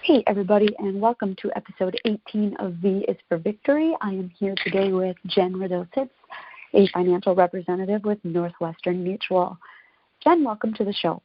Hey everybody, and welcome to episode 18 of V is for Victory. I am here today with Jen Radostits, a financial representative with Northwestern Mutual. Jen, welcome to the show.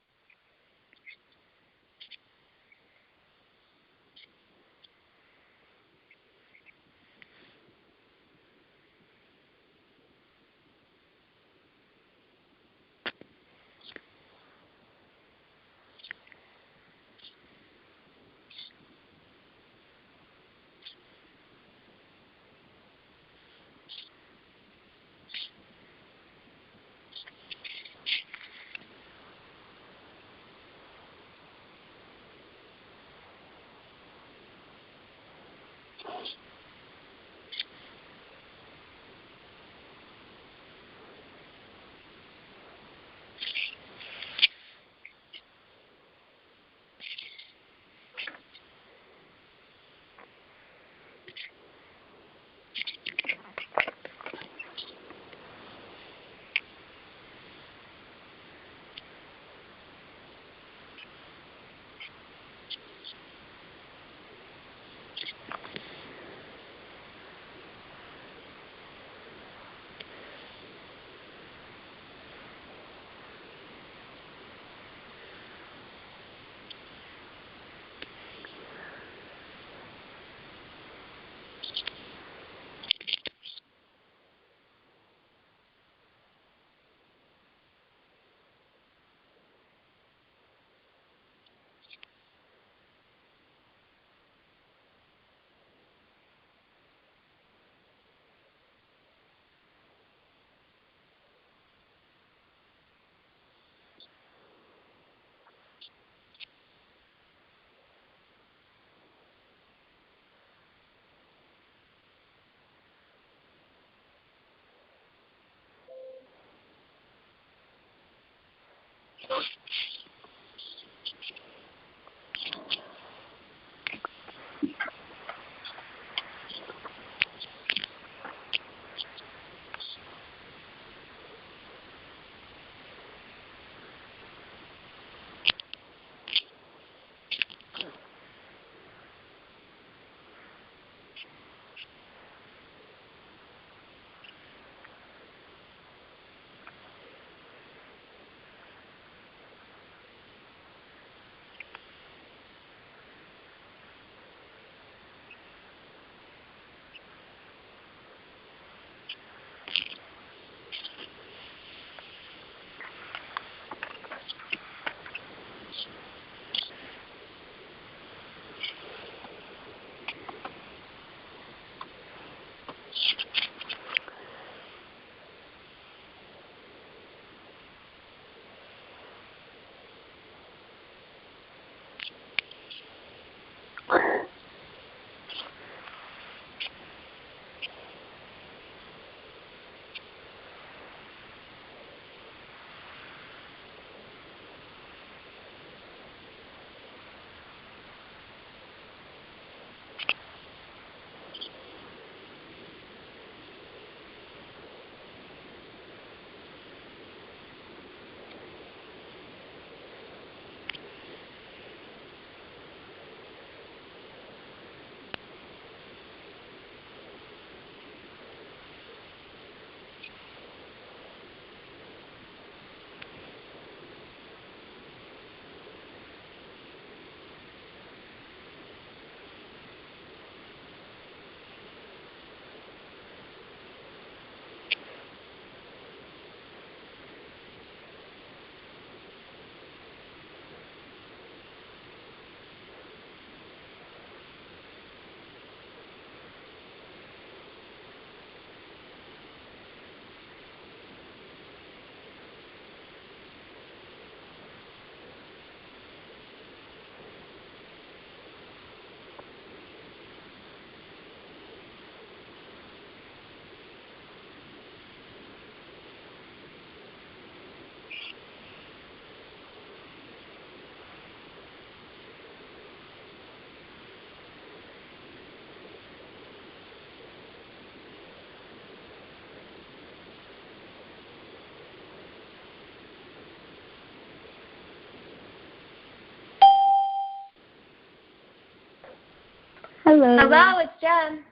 Hello. Hello, it's Jen.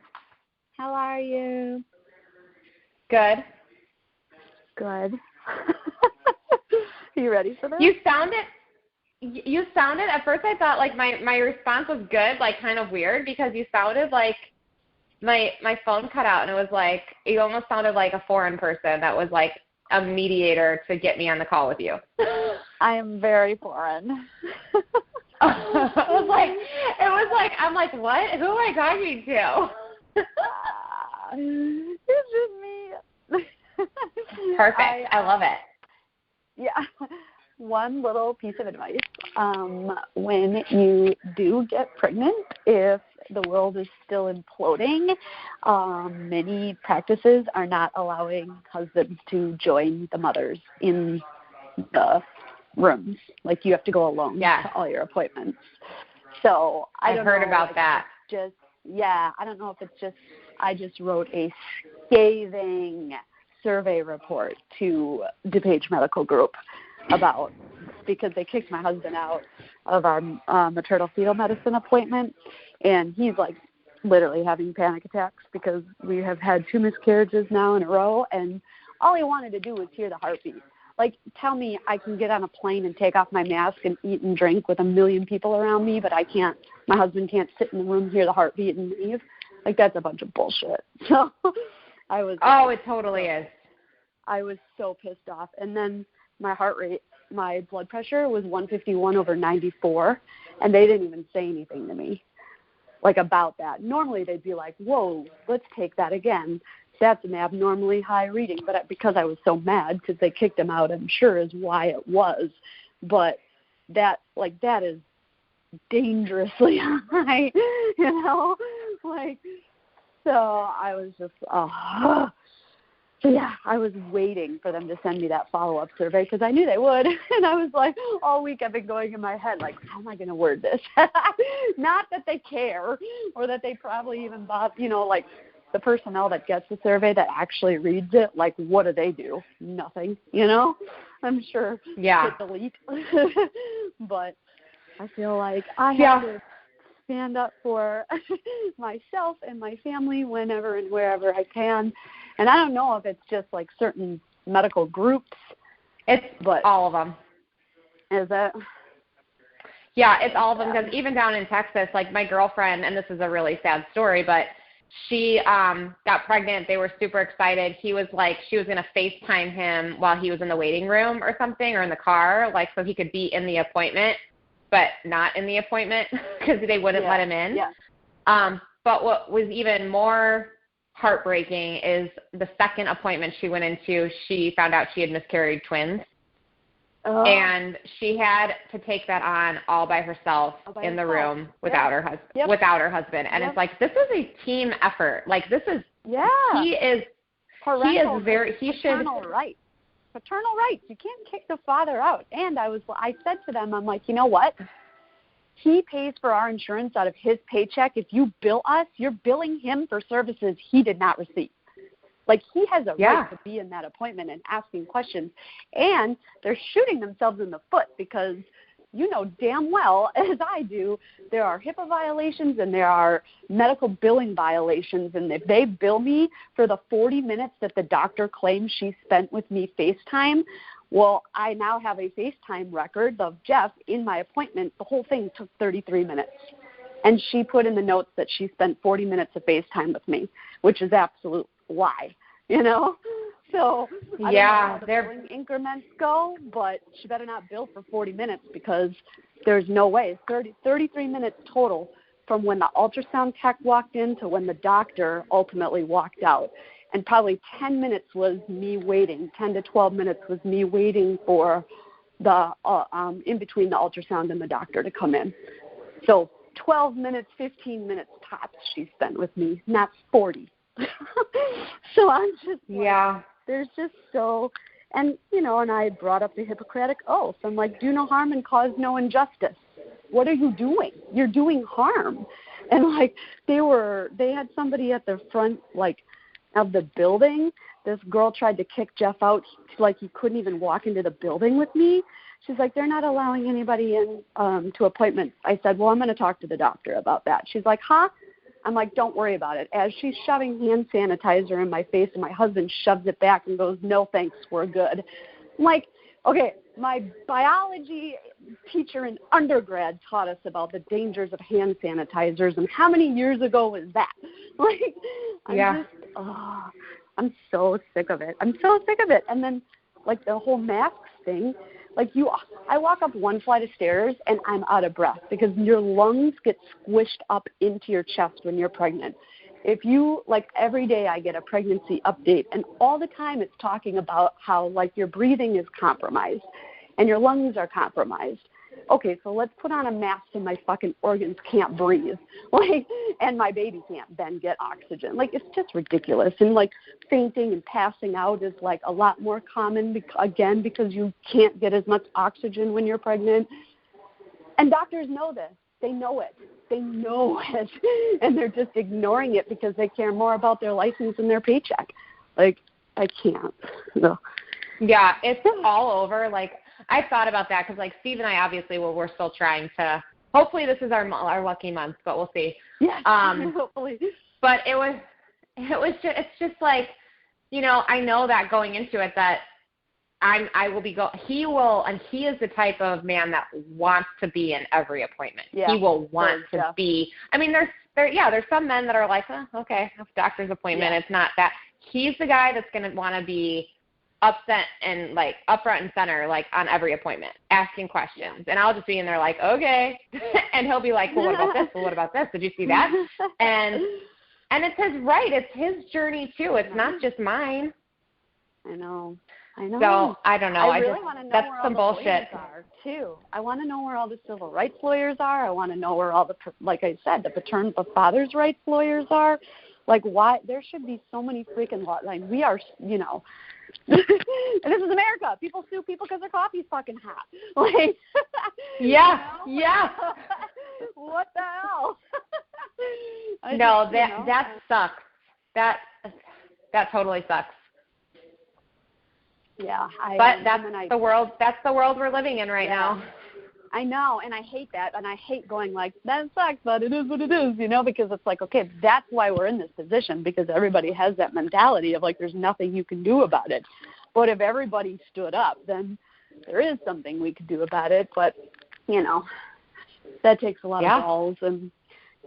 How are you? Good. Good. Are you ready for this? You sounded, at first I thought like my response was good, like kind of weird, because you sounded like my phone cut out and it was like, you almost sounded like a foreign person that was like a mediator to get me on the call with you. I am very foreign. It was like, I'm like, what? Who am I talking to? It's just me. Perfect. I love it. Yeah. One little piece of advice. When you do get pregnant, if the world is still imploding, many practices are not allowing husbands to join the mothers in the rooms. Like, you have to go alone to all your appointments. So I've heard about that. I don't know if it's just, I just wrote a scathing survey report to DuPage Medical Group about, because they kicked my husband out of our maternal fetal medicine appointment, and he's like literally having panic attacks because we have had 2 miscarriages now in a row, and all he wanted to do was hear the heartbeat. Like, tell me I can get on a plane and take off my mask and eat and drink with 1 million people around me, but I can't, my husband can't sit in the room, hear the heartbeat, and leave. Like, that's a bunch of bullshit. So I was. Oh, it totally is. I was so pissed off. And then my heart rate, my blood pressure was 151/94, and they didn't even say anything to me, like, about that. Normally they'd be like, whoa, let's take that again. That's an abnormally high reading. But because I was so mad because they kicked him out, I'm sure is why it was. But that is dangerously high, you know? Like, so I was just, so yeah, I was waiting for them to send me that follow-up survey because I knew they would. And I was like, all week I've been going in my head, like, how am I going to word this? Not that they care or that they probably even bother, you know, like, the personnel that gets the survey that actually reads it, like, what do? Nothing, you know? I'm sure. Yeah. Hit delete. But I feel like I have to stand up for myself and my family whenever and wherever I can. And I don't know if it's just like certain medical groups. But all of them. Is it? Yeah, it's all of them, because even down in Texas, like my girlfriend, and this is a really sad story, but she got pregnant. They were super excited. He was like, she was going to FaceTime him while he was in the waiting room or something, or in the car, like, so he could be in the appointment, but not in the appointment because they wouldn't let him in. Yeah. But what was even more heartbreaking is the second appointment she went into, she found out she had miscarried twins. Oh. And she had to take that on all by herself in the room without her husband. Yep. Without her husband, and it's like, this is a team effort. Like, this is he is paternal rights. Paternal rights. You can't kick the father out. And I said to them, I'm like, you know what? He pays for our insurance out of his paycheck. If you bill us, you're billing him for services he did not receive. Like, he has a right to be in that appointment and asking questions. And they're shooting themselves in the foot because you know damn well, as I do, there are HIPAA violations and there are medical billing violations. And if they bill me for the 40 minutes that the doctor claims she spent with me FaceTime, well, I now have a FaceTime record of Jeff in my appointment. The whole thing took 33 minutes. And she put in the notes that she spent 40 minutes of FaceTime with me, which is absolute lie, you know? So I don't know how the billing increments go, but she better not bill for 40 minutes because there's no way. 33 minutes total from when the ultrasound tech walked in to when the doctor ultimately walked out. And probably 10 minutes was me waiting, 10 to 12 minutes was me waiting for the in between the ultrasound and the doctor to come in. So 12 minutes, 15 minutes tops she spent with me, not 40. So I'm just like, there's just so, and, you know, and I brought up the Hippocratic Oath. I'm like, do no harm and cause no injustice. What are you doing? You're doing harm. And, like, they had somebody at the front, like, of the building. This girl tried to kick Jeff out. Like, he couldn't even walk into the building with me. She's like, they're not allowing anybody in to appointments. I said, well, I'm going to talk to the doctor about that. She's like, huh? I'm like, don't worry about it. As she's shoving hand sanitizer in my face, and my husband shoves it back and goes, no, thanks, we're good. I'm like, okay, my biology teacher in undergrad taught us about the dangers of hand sanitizers, and how many years ago was that? Like, I'm so sick of it. I'm so sick of it. And then, like, the whole masks thing, like, I walk up one flight of stairs, and I'm out of breath because your lungs get squished up into your chest when you're pregnant. If you, like, every day I get a pregnancy update, and all the time it's talking about how, like, your breathing is compromised and your lungs are compromised. Okay, so let's put on a mask and my fucking organs can't breathe, like, and my baby can't then get oxygen. Like, it's just ridiculous. And, like, fainting and passing out is, like, a lot more common, because you can't get as much oxygen when you're pregnant. And doctors know this. They know it. They know it. And they're just ignoring it because they care more about their license and their paycheck. Like, I can't. No. Yeah, it's all over. Like, I thought about that because, like, Steve and I, obviously, we're still trying to, hopefully this is our lucky month, but we'll see. Yeah, hopefully. But it's just like, you know, I know that going into it that he is the type of man that wants to be in every appointment. Yeah, he will want to be. I mean, there's some men that are like, okay, doctor's appointment. Yeah. It's not that. He's the guy that's going to want to be upset and, like, up front and center, like, on every appointment, asking questions. And I'll just be in there like, okay. And he'll be like, well, what about this? Well, what about this? Did you see that? And it's his right. It's his journey too. It's not just mine. I know. So I don't know. I really want to know that's where some all the bullshit. lawyers are too. I want to know where all the civil rights lawyers are. I want to know where all the, like I said, the father's rights lawyers are. Like, why? There should be so many freaking laws. Like, we are, you know. And this is America. People sue people because their coffee's fucking hot. Like, yeah, you know? Yeah. What the hell? That sucks. That totally sucks. Yeah, that's the world. That's the world we're living in right now. I know, and I hate that, and I hate going like, that sucks, but it is what it is, you know, because it's like, okay, that's why we're in this position, because everybody has that mentality of, like, there's nothing you can do about it. But if everybody stood up, then there is something we could do about it, but, you know, that takes a lot of balls, and,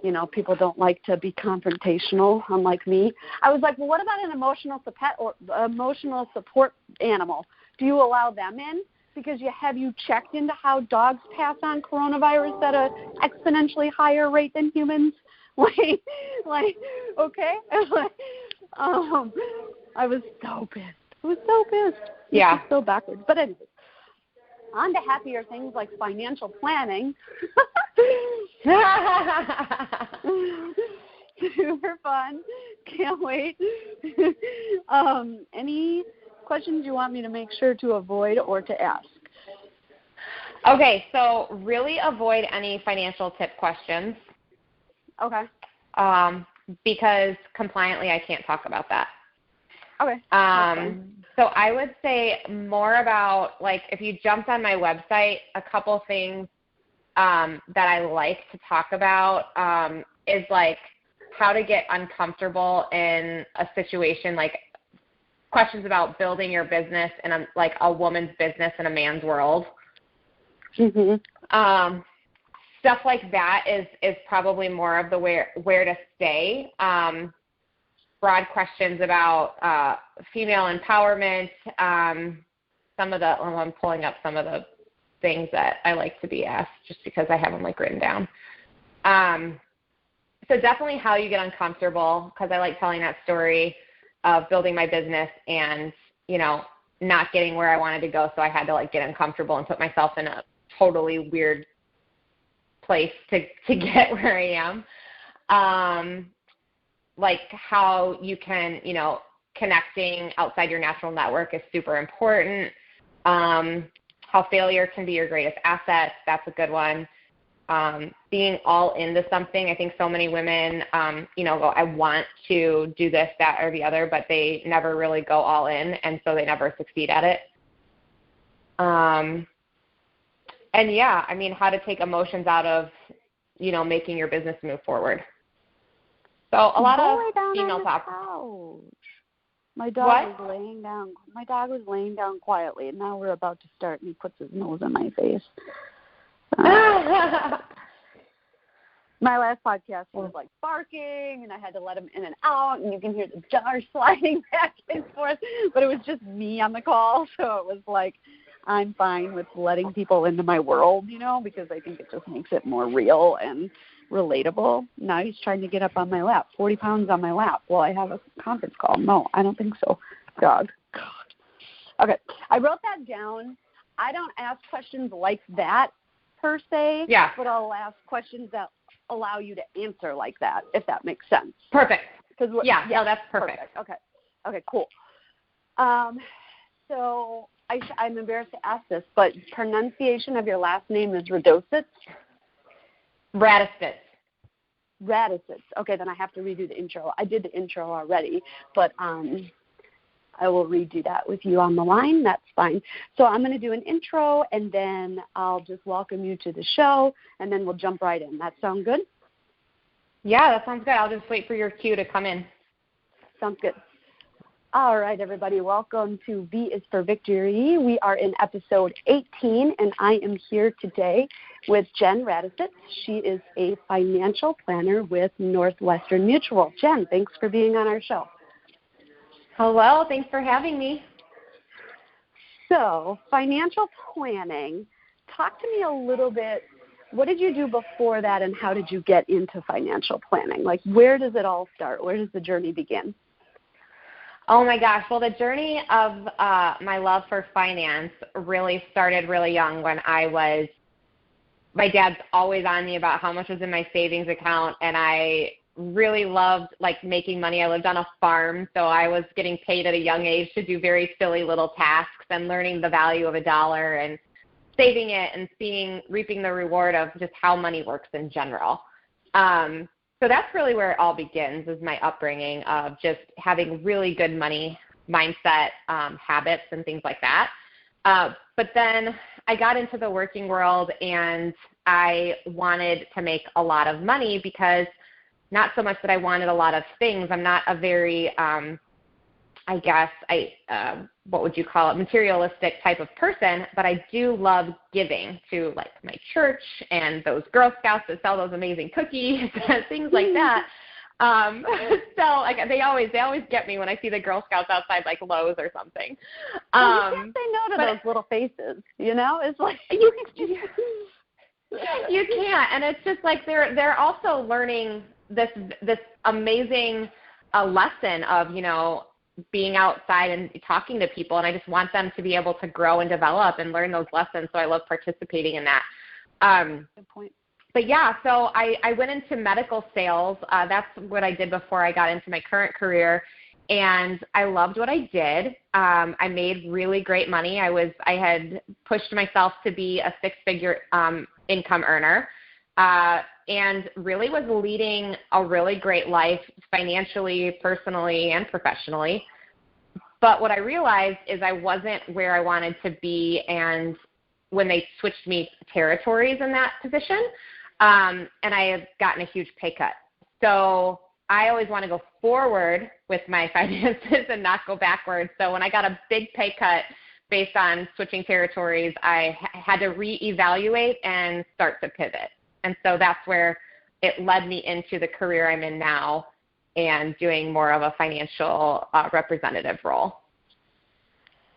you know, people don't like to be confrontational, unlike me. I was like, well, what about an emotional support animal? Do you allow them in? Because have you checked into how dogs pass on coronavirus at an exponentially higher rate than humans? Like, okay. I was so pissed. Yeah. It's so backwards. But anyways, on to happier things like financial planning. Super fun. Can't wait. Any questions you want me to make sure to avoid or to ask? Okay, so really avoid any financial tip questions. Okay. Because compliantly I can't talk about that. Okay. So I would say more about, like, if you jumped on my website, a couple things that I like to talk about is, like, how to get uncomfortable in a situation, like questions about building your business in like a woman's business in a man's world. Mm-hmm. Stuff like that is probably more of the where to stay. Broad questions about female empowerment. I'm pulling up some of the things that I like to be asked just because I have them, like, written down. So definitely how you get uncomfortable, because I like telling that story of building my business and, you know, not getting where I wanted to go. So I had to, like, get uncomfortable and put myself in a totally weird place to get where I am. Like how you can, you know, connecting outside your natural network is super important. How failure can be your greatest asset. That's a good one. Being all into something. I think so many women, you know, go, I want to do this, that, or the other, but they never really go all in, and so they never succeed at it. And yeah, I mean, how to take emotions out of, you know, making your business move forward. So a lot of lay down female on the top. couch. My dog was laying down. My dog was laying down quietly, and now we're about to start, and he puts his nose in my face. My last podcast, he was like barking, and I had to let him in and out, and you can hear the jar sliding back and forth. But it was just me on the call, so it was like, I'm fine with letting people into my world, because I think it just makes it more real and relatable. Now he's trying to get up on my lap, 40 pounds on my lap while I have a conference call. No, I don't think so. Dog. God. Okay, I wrote that down. I don't ask questions like that per se, but I'll ask questions that allow you to answer like that, if that makes sense. Perfect. No, that's perfect. Okay, cool. So I'm embarrassed to ask this, but pronunciation of your last name is Radostits? Radostits. Okay, then I have to redo the intro. I did the intro already, but I will redo that with you on the line. That's fine. So I'm going to do an intro, and then I'll just welcome you to the show, and then we'll jump right in. That sound good? Yeah, that sounds good. I'll just wait for your cue to come in. Sounds good. All right, everybody, welcome to V is for Victory. We are in episode 18, and I am here today with Jen Radostits. She is a financial planner with Northwestern Mutual. Jen, thanks for being on our show. Hello, thanks for having me. So, financial planning, talk to me a little bit. What did you do before that, and how did you get into financial planning? Like, where does it all start? Where does the journey begin? Oh, my gosh. Well, the journey of my love for finance really started really young when my dad's always on me about how much was in my savings account, and I really loved, making money. I lived on a farm, so I was getting paid at a young age to do very silly little tasks and learning the value of $1 and saving it and reaping the reward of just how money works in general. So that's really where it all begins, is my upbringing of just having really good money mindset habits and things like that. But then I got into the working world, and I wanted to make a lot of money because not so much that I wanted a lot of things. I'm not a very, what would you call it, materialistic type of person, but I do love giving to my church and those Girl Scouts that sell those amazing cookies, things like that. So they always get me when I see the Girl Scouts outside Lowe's or something. You can't say no to those little faces, It's like you can't, and it's just they're also learning this amazing lesson of being outside and talking to people, and I just want them to be able to grow and develop and learn those lessons, so I love participating in that. Good point. But yeah, so I went into medical sales. That's what I did before I got into my current career, and I loved what I did. I made really great money. I had pushed myself to be a six-figure income earner, and really was leading a really great life financially, personally, and professionally. But what I realized is I wasn't where I wanted to be, and when they switched me territories in that position, and I had gotten a huge pay cut. So I always want to go forward with my finances and not go backwards. So when I got a big pay cut based on switching territories, I had to reevaluate and start to pivot. And so that's where it led me into the career I'm in now and doing more of a financial representative role.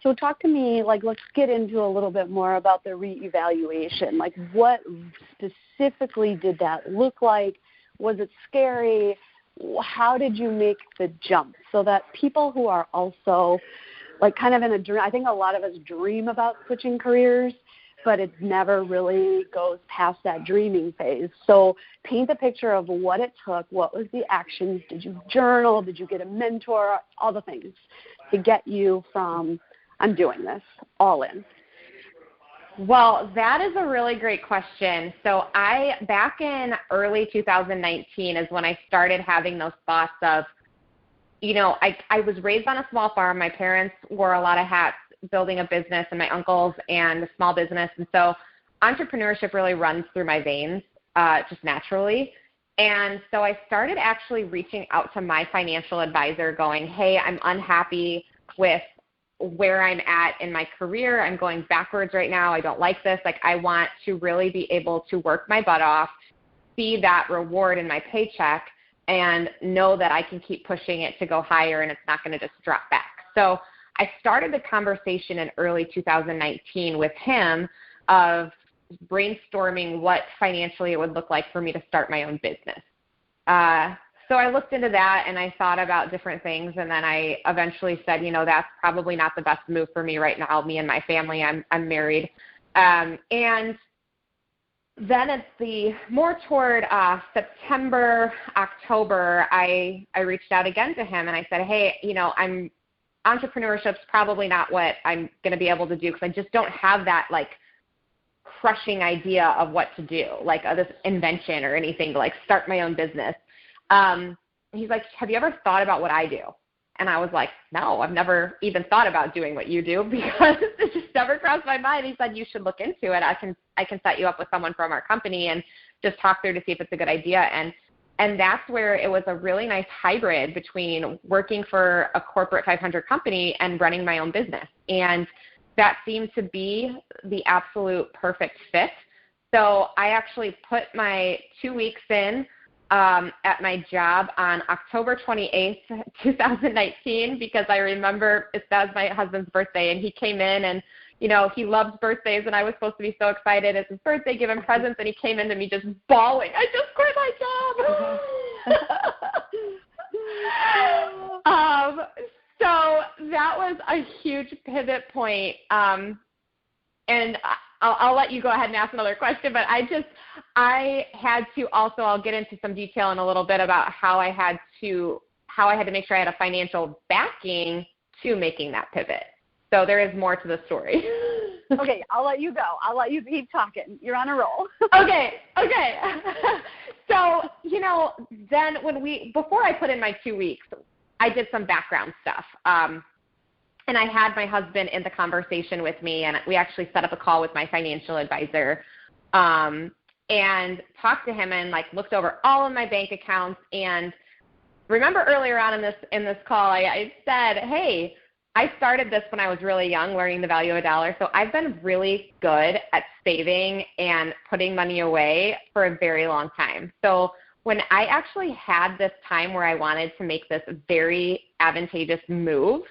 So talk to me, let's get into a little bit more about the reevaluation. What specifically did that look like? Was it scary? How did you make the jump so that people who are also kind of in a dream, I think a lot of us dream about switching careers, but it never really goes past that dreaming phase. So paint the picture of what it took, what was the actions, did you journal, did you get a mentor, all the things to get you from, I'm doing this, all in. Well, that is a really great question. So back in early 2019 is when I started having those thoughts of, I was raised on a small farm. My parents wore a lot of hats building a business, and my uncles, and a small business. And so entrepreneurship really runs through my veins just naturally. And so I started actually reaching out to my financial advisor going, hey, I'm unhappy with where I'm at in my career. I'm going backwards right now. I don't like this. Like, I want to really be able to work my butt off, see that reward in my paycheck, and know that I can keep pushing it to go higher and it's not going to just drop back. So I started the conversation in early 2019 with him of brainstorming what financially it would look like for me to start my own business. So I looked into that and I thought about different things, and then I eventually said, that's probably not the best move for me right now. Me and my family, I'm married. And then it's the more toward September, October, I reached out again to him and I said, hey, entrepreneurship's probably not what I'm going to be able to do because I just don't have that like crushing idea of what to do, like this invention or anything to like start my own business. He's like, have you ever thought about what I do? And I was like, no, I've never even thought about doing what you do because it just never crossed my mind. He said, you should look into it. I can set you up with someone from our company and just talk through to see if it's a good idea. And that's where it was a really nice hybrid between working for a corporate 500 company and running my own business. And that seemed to be the absolute perfect fit. So I actually put my 2 weeks in at my job on October 28th, 2019, because I remember that was my husband's birthday, and he came in and, he loves birthdays, and I was supposed to be so excited. It's his birthday, give him presents, and he came into me just bawling. I just quit my job. So that was a huge pivot point. And I'll let you go ahead and ask another question, but I had to also, I'll get into some detail in a little bit about how I had to make sure I had a financial backing to making that pivot. So there is more to the story. Okay, I'll let you go. I'll let you keep talking. You're on a roll. Okay. So, then before I put in my 2 weeks, I did some background stuff. And I had my husband in the conversation with me, and we actually set up a call with my financial advisor and talked to him and looked over all of my bank accounts. And remember earlier on in this call, I said, hey, I started this when I was really young, learning the value of a dollar. So I've been really good at saving and putting money away for a very long time. So when I actually had this time where I wanted to make this very advantageous move,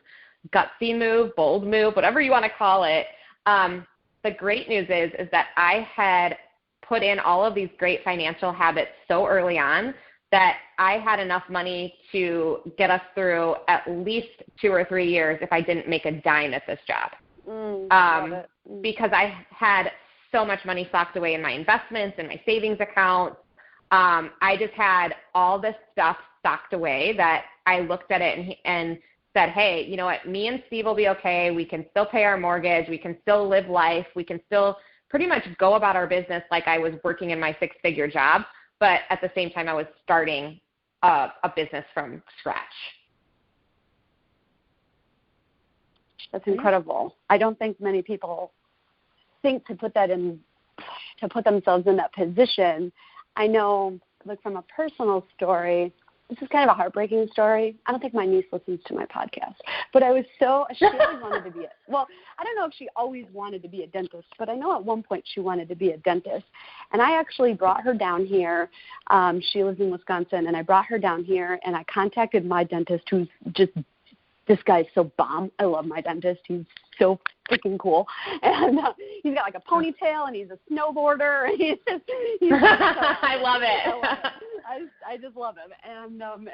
gutsy move, bold move, whatever you want to call it, the great news is that I had put in all of these great financial habits so early on that I had enough money to get us through at least 2 or 3 years if I didn't make a dime at this job. Because I had so much money socked away in my investments and my savings accounts. I just had all this stuff socked away that I looked at it and said, hey, you know what, me and Steve will be okay. We can still pay our mortgage. We can still live life. We can still pretty much go about our business like I was working in my 6-figure job, but at the same time I was starting a business from scratch. That's incredible. I don't think many people think to put themselves in that position. I know, from a personal story, this is kind of a heartbreaking story. I don't think my niece listens to my podcast, but she always wanted to be I don't know if she always wanted to be a dentist, but I know at one point she wanted to be a dentist. And I actually brought her down here. She lives in Wisconsin, and I brought her down here, and I contacted my dentist, who's just, this guy's so bomb. I love my dentist. He's so freaking cool. And he's got a ponytail, and he's a snowboarder. And I love it. I just love him.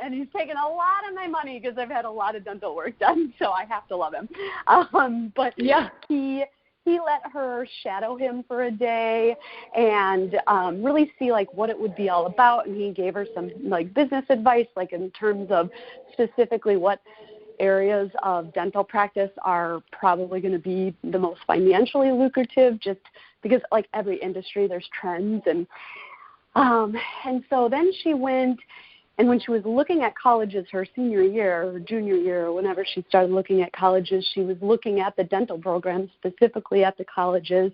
And he's taken a lot of my money because I've had a lot of dental work done, so I have to love him. But yeah, he let her shadow him for a day and really see what it would be all about. And he gave her some business advice, in terms of specifically what areas of dental practice are probably going to be the most financially lucrative, just because every industry there's trends. And so then she went, and when she was looking at colleges her senior year or junior year or whenever she started looking at colleges, she was looking at the dental programs, specifically at the colleges.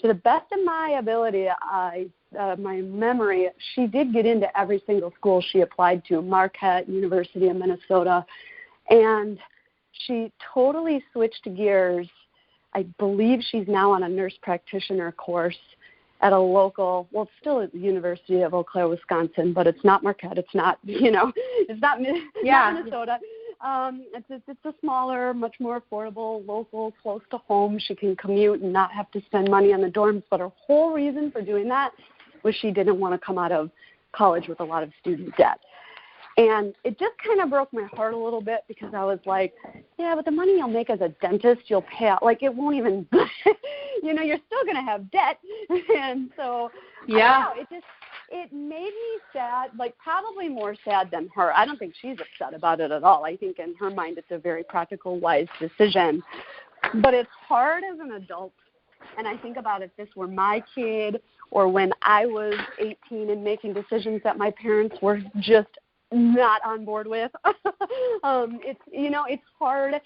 To the best of my ability, I my memory, she did get into every single school she applied to, Marquette, University of Minnesota, and she totally switched gears. I believe she's now on a nurse practitioner course at a local, well, it's still at the University of Eau Claire, Wisconsin, but it's not Marquette. It's not, it's not, not Minnesota. It's a smaller, much more affordable, local, close to home. She can commute and not have to spend money on the dorms. But her whole reason for doing that was she didn't want to come out of college with a lot of student debt. And it just kind of broke my heart a little bit because I was like, yeah, but the money you'll make as a dentist, you'll pay out. Like, it won't even, you're still going to have debt. And so, yeah, it made me sad, like probably more sad than her. I don't think she's upset about it at all. I think in her mind it's a very practical, wise decision. But it's hard as an adult. And I think about if this were my kid or when I was 18 and making decisions that my parents were just not on board with. It's hard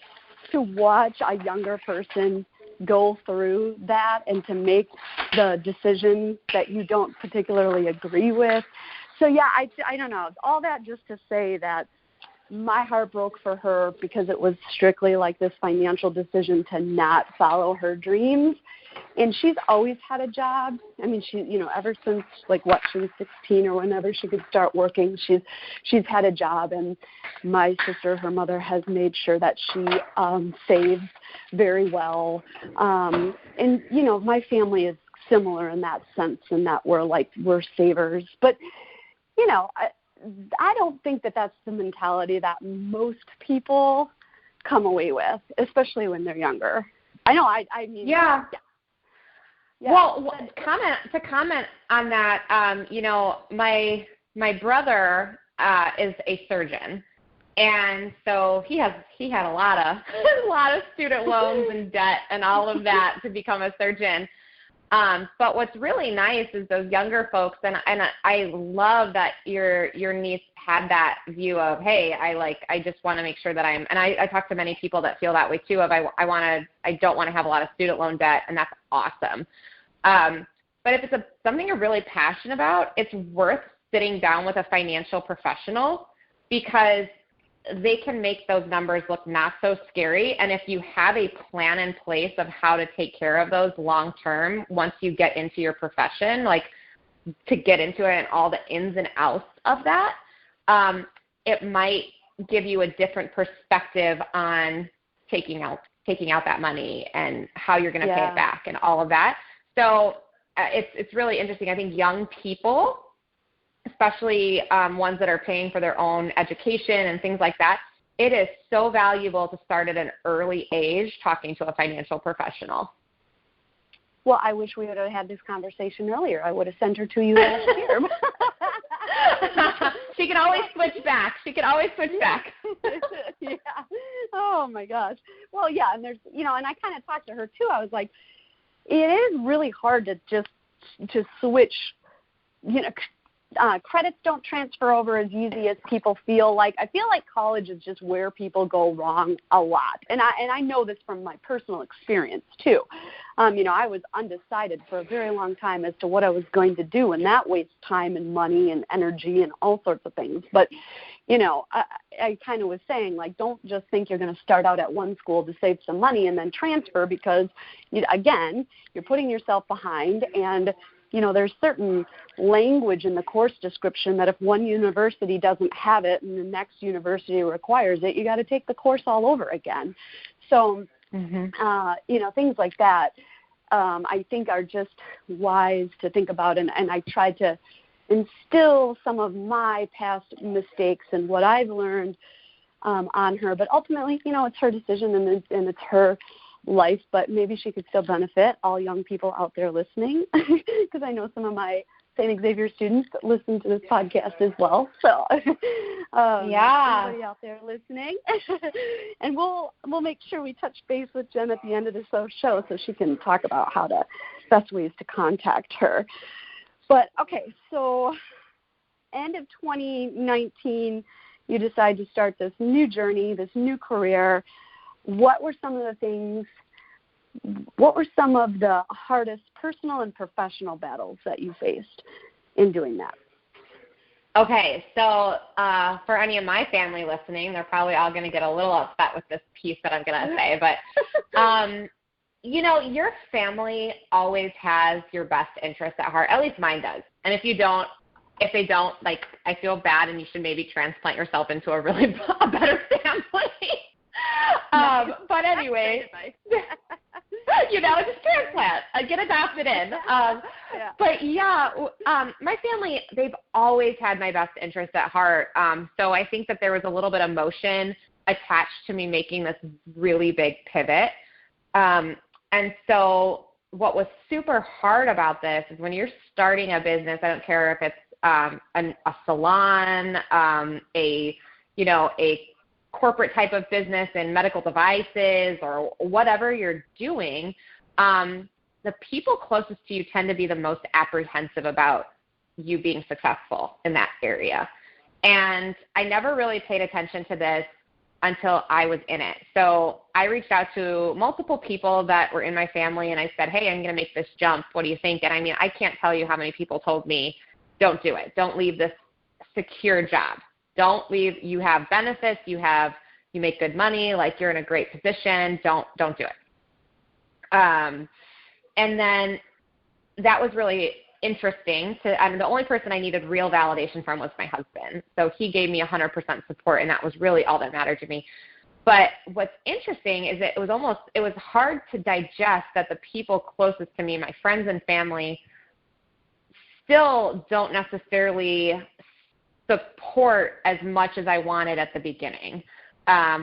to watch a younger person go through that and to make the decisions that you don't particularly agree with. So, yeah, I don't know. All that just to say that my heart broke for her because it was strictly like this financial decision to not follow her dreams. And she's always had a job. I mean, she, ever since she was 16 or whenever she could start working, she's had a job. And my sister, her mother, has made sure that she saves very well. And my family is similar in that sense, in that we're savers. But I don't think that that's the mentality that most people come away with, especially when they're younger. I know. I mean. Yeah. Yeah. Well, to comment on that, my brother is a surgeon, and so he had a lot of student loans and debt and all of that to become a surgeon. But what's really nice is those younger folks, and I love that your niece had that view of, hey, I just want to make sure that I talk to many people that feel that way too, of I don't want to have a lot of student loan debt, and that's awesome. But if it's something you're really passionate about, it's worth sitting down with a financial professional because they can make those numbers look not so scary. And if you have a plan in place of how to take care of those long term, once you get into your profession, to get into it and all the ins and outs of that, it might give you a different perspective on taking out that money and how you're going to pay it back and all of that. So it's really interesting. I think young people, especially ones that are paying for their own education and things like that, it is so valuable to start at an early age talking to a financial professional. Well, I wish we would have had this conversation earlier. I would have sent her to you last year. She can always switch back. Yeah. Oh, my gosh. Well, yeah, and there's, and I kind of talked to her, too. I was like, it is really hard to switch, credits don't transfer over as easy as people feel like. I feel like college is just where people go wrong a lot. And I know this from my personal experience, too. I was undecided for a very long time as to what I was going to do, and that wastes time and money and energy and all sorts of things. But, I kind of was saying, don't just think you're going to start out at one school to save some money and then transfer because, again, you're putting yourself behind and, there's certain language in the course description that if one university doesn't have it and the next university requires it, you got to take the course all over again. So, things like that, I think are just wise to think about. And I tried to instill some of my past mistakes and what I've learned on her. But ultimately, it's her decision and it's her life, but maybe she could still benefit all young people out there listening because I know some of my St. Xavier students listen to this podcast as well. So anybody out there listening. And we'll make sure we touch base with Jen at the end of the show so she can talk about how to best ways to contact her. But okay, so end of 2019, you decide to start this new journey, this new career. What were some of the things what were some of the hardest personal and professional battles that you faced in doing that? Okay, so for any of my family listening, they're probably all going to get a little upset with this piece that I'm going to say, but your family always has your best interest at heart. At least mine does. And if they don't, like, I feel bad, and you should maybe transplant yourself into a better family. But anyway, just transplant, get adopted in. But my family, they've always had my best interest at heart. So I think that there was a little bit of emotion attached to me making this really big pivot. And so what was super hard about this is when you're starting a business, I don't care if it's a salon, a corporate type of business in medical devices or whatever you're doing, the people closest to you tend to be the most apprehensive about you being successful in that area. And I never really paid attention to this until I was in it. So I reached out to multiple people that were in my family, and I said, hey, I'm going to make this jump. What do you think? And I mean, I can't tell you how many people told me, don't do it. Don't leave this secure job. Don't leave. You have benefits. You make good money. Like, you're in a great position. Don't do it. And then that was really interesting. The only person I needed real validation from was my husband. So he gave me 100% support, and that was really all that mattered to me. But what's interesting is that it was hard to digest that the people closest to me, my friends and family, still don't necessarily support as much as I wanted at the beginning.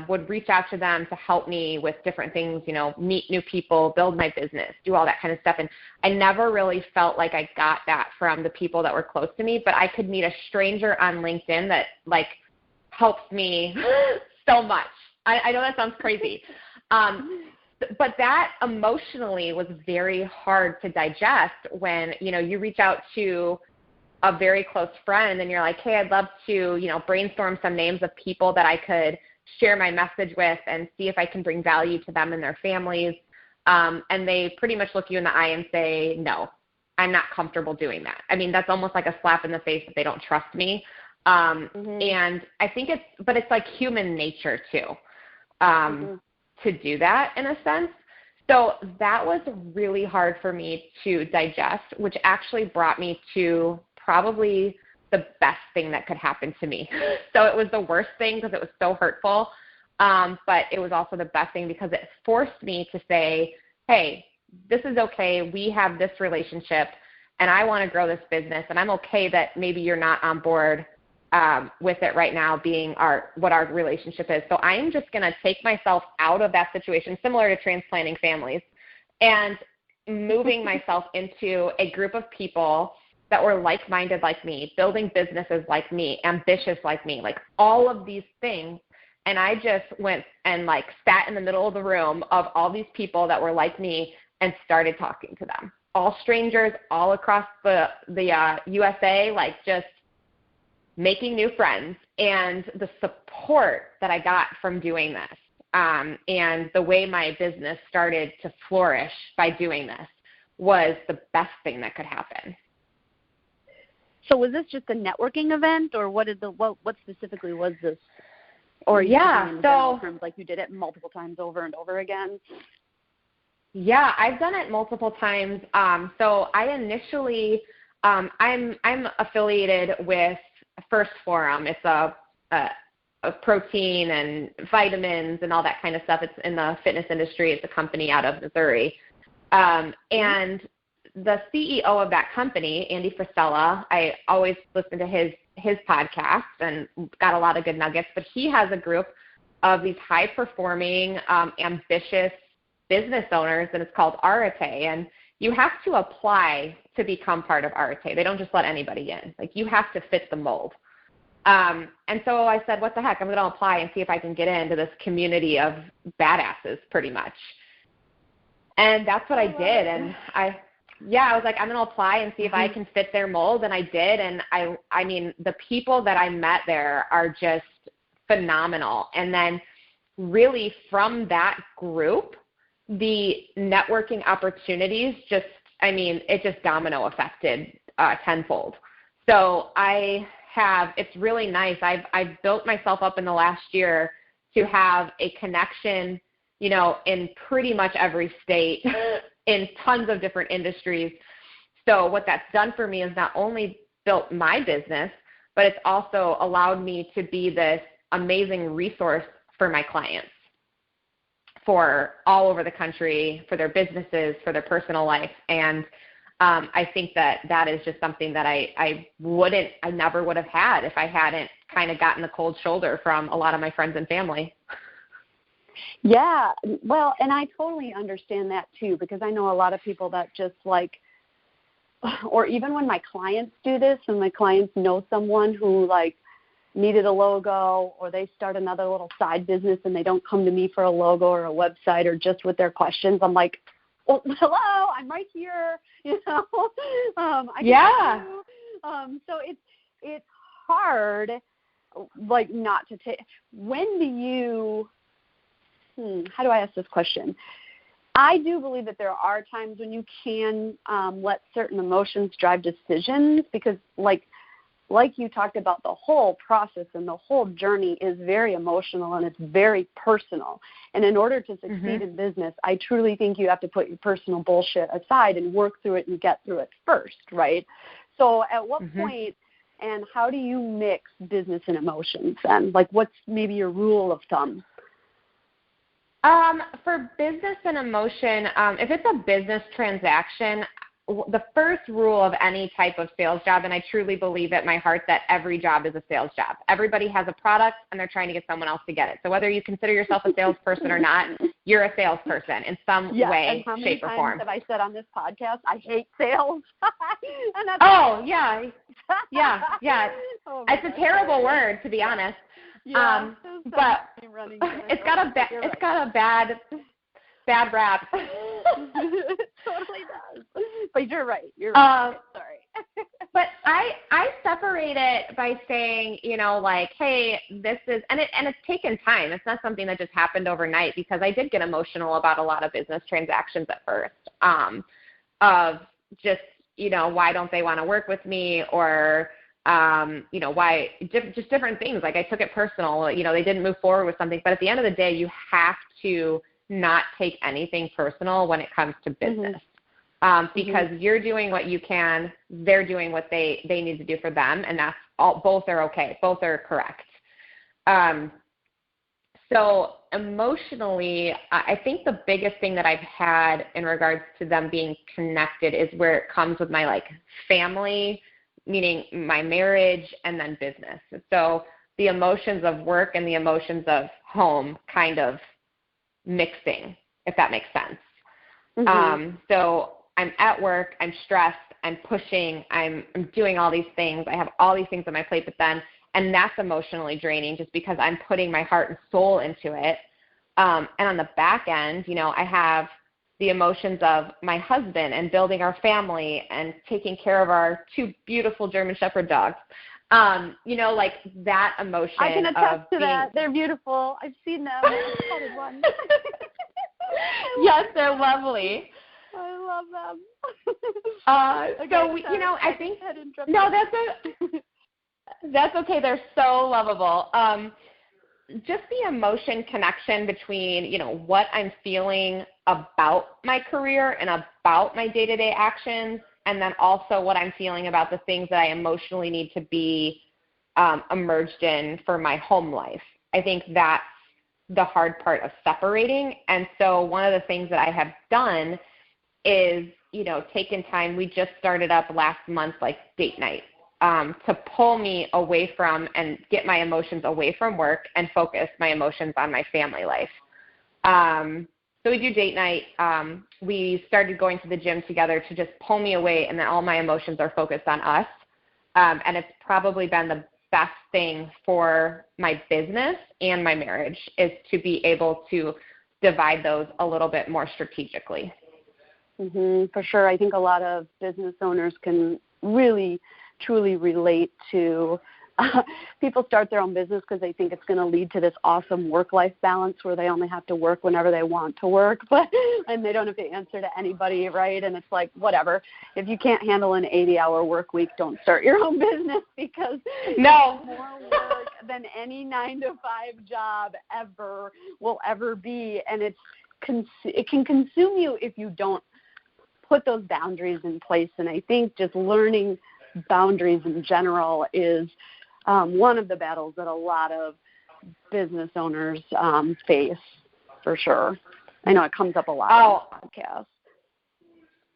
Would reach out to them to help me with different things, meet new people, build my business, do all that kind of stuff. And I never really felt like I got that from the people that were close to me, but I could meet a stranger on LinkedIn that, like, helps me so much. I know that sounds crazy. But that emotionally was very hard to digest when, you reach out to a very close friend and you're like, hey, I'd love to, brainstorm some names of people that I could share my message with and see if I can bring value to them and their families. And they pretty much look you in the eye and say, no, I'm not comfortable doing that. I mean, that's almost like a slap in the face that they don't trust me. And I think it's like human nature too, to do that in a sense. So that was really hard for me to digest, which actually brought me to probably the best thing that could happen to me. So it was the worst thing because it was so hurtful, but it was also the best thing because it forced me to say, hey, this is okay. We have this relationship, and I want to grow this business, and I'm okay that maybe you're not on board with it right now being what our relationship is. So I'm just going to take myself out of that situation, similar to transplanting families, and moving myself into a group of people that were like-minded like me, building businesses like me, ambitious like me, like all of these things. And I just went and like sat in the middle of the room of all these people that were like me and started talking to them. All strangers, all across the USA, like just making new friends. And the support that I got from doing this, and the way my business started to flourish by doing this was the best thing that could happen. So was this just a networking event, or what specifically was this? Or in terms, like, you did it multiple times over and over again? Yeah, I've done it multiple times. So I initially, I'm affiliated with First Forum. It's a protein and vitamins and all that kind of stuff. It's in the fitness industry. It's a company out of Missouri, and the CEO of that company, Andy Frisella, I always listen to his podcast and got a lot of good nuggets, but he has a group of these high-performing, ambitious business owners, and it's called Arate, and you have to apply to become part of Arate. They don't just let anybody in. Like, you have to fit the mold. And so I said, what the heck, I'm going to apply and see if I can get into this community of badasses pretty much. And that's what I did, and I was like, I'm going to apply and see if I can fit their mold, and I did, and I mean, the people that I met there are just phenomenal. And then really from that group, the networking opportunities it just domino affected tenfold. So it's really nice. I've built myself up in the last year to have a connection, in pretty much every state, in tons of different industries. So what that's done for me is not only built my business, but it's also allowed me to be this amazing resource for my clients, for all over the country, for their businesses, for their personal life. And I think that is just something that I never would have had if I hadn't kind of gotten the cold shoulder from a lot of my friends and family. Yeah, well, and I totally understand that too, because I know a lot of people that just or even when my clients do this, and my clients know someone who needed a logo, or they start another little side business and they don't come to me for a logo or a website or just with their questions, I'm like, well, hello, I'm right here, I yeah. So it's hard, not to take. When do you? How do I ask this question? I do believe that there are times when you can let certain emotions drive decisions, because like you talked about, the whole process and the whole journey is very emotional and it's very personal. And in order to succeed in business, I truly think you have to put your personal bullshit aside and work through it and get through it first, right? So at what point and how do you mix business and emotions then? What's maybe your rule of thumb? For business and emotion, if it's a business transaction, the first rule of any type of sales job, and I truly believe at my heart that every job is a sales job. Everybody has a product and they're trying to get someone else to get it. So whether you consider yourself a salesperson or not, you're a salesperson in some way, shape, or form. And how many times have I said on this podcast, I hate sales? And that's yeah. Oh, it's a terrible word, to be honest. Yeah, but it's got a bad rap. It totally does. But you're right. Sorry. But I separate it by saying, hey, this is, and it's taken time. It's not something that just happened overnight, because I did get emotional about a lot of business transactions at first, of just, why don't they want to work with me, or why, just different things. I took it personal, they didn't move forward with something. But at the end of the day, you have to not take anything personal when it comes to business, because you're doing what you can, they're doing what they need to do for them, and that's all. Both are okay. Both are correct. So emotionally, I think the biggest thing that I've had in regards to them being connected is where it comes with my family, meaning my marriage, and then business. So the emotions of work and the emotions of home kind of mixing, if that makes sense. So I'm at work, I'm stressed, I'm pushing, I'm doing all these things. I have all these things on my plate, and that's emotionally draining, just because I'm putting my heart and soul into it. And on the back end, I have the emotions of my husband and building our family and taking care of our 2 beautiful German Shepherd dogs. That emotion. I can attest to that. They're beautiful. I've seen them. I've petted one. Yes, they're lovely. I love them. I think that's okay. They're so lovable. Just the emotion connection between, what I'm feeling about my career and about my day-to-day actions, and then also what I'm feeling about the things that I emotionally need to be immersed in for my home life. I think that's the hard part of separating. And so one of the things that I have done is, taken time. We just started up last month, date night, to pull me away from and get my emotions away from work and focus my emotions on my family life. So we do date night. We started going to the gym together to just pull me away, and then all my emotions are focused on us. And it's probably been the best thing for my business and my marriage, is to be able to divide those a little bit more strategically. For sure. I think a lot of business owners can really, truly relate to people start their own business because they think it's going to lead to this awesome work-life balance where they only have to work whenever they want to work, and they don't have to answer to anybody, right? And it's like, whatever. If you can't handle an 80-hour work week, don't start your own business because no. it's more work than any 9-to-5 job will ever be, and it can consume you if you don't put those boundaries in place. And I think just learning boundaries in general is one of the battles that a lot of business owners face, for sure. I know it comes up a lot on the podcast.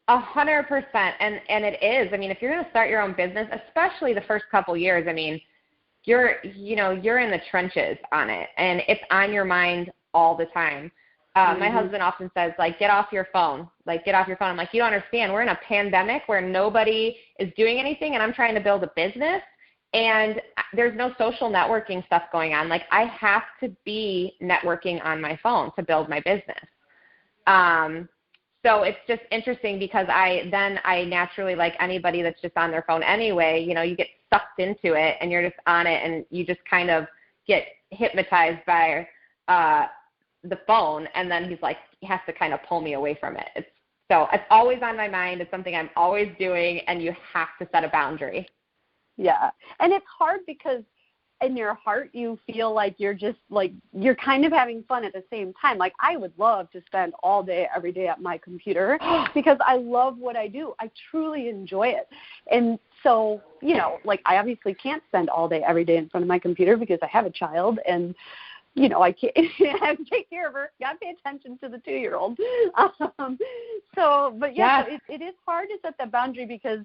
100%, and it is. I mean, if you're going to start your own business, especially the first couple years, I mean, you're in the trenches on it, and it's on your mind all the time. My husband often says, like, get off your phone. Like, get off your phone. I'm like, you don't understand. We're in a pandemic where nobody is doing anything, and I'm trying to build a business, and there's no social networking stuff going on. Like, I have to be networking on my phone to build my business. So it's just interesting because I naturally, like anybody that's just on their phone anyway, you get sucked into it, and you're just on it, and you just kind of get hypnotized by the phone, and then he has to kind of pull me away from it. So it's always on my mind. It's something I'm always doing, and you have to set a boundary. Yeah, and it's hard because in your heart you feel like you're just like you're kind of having fun at the same time. Like, I would love to spend all day every day at my computer because I love what I do. I truly enjoy it. And so, like, I obviously can't spend all day every day in front of my computer because I have a child, and I can't I have to take care of her. Got to pay attention to the 2-year-old. But it is hard to set that boundary because,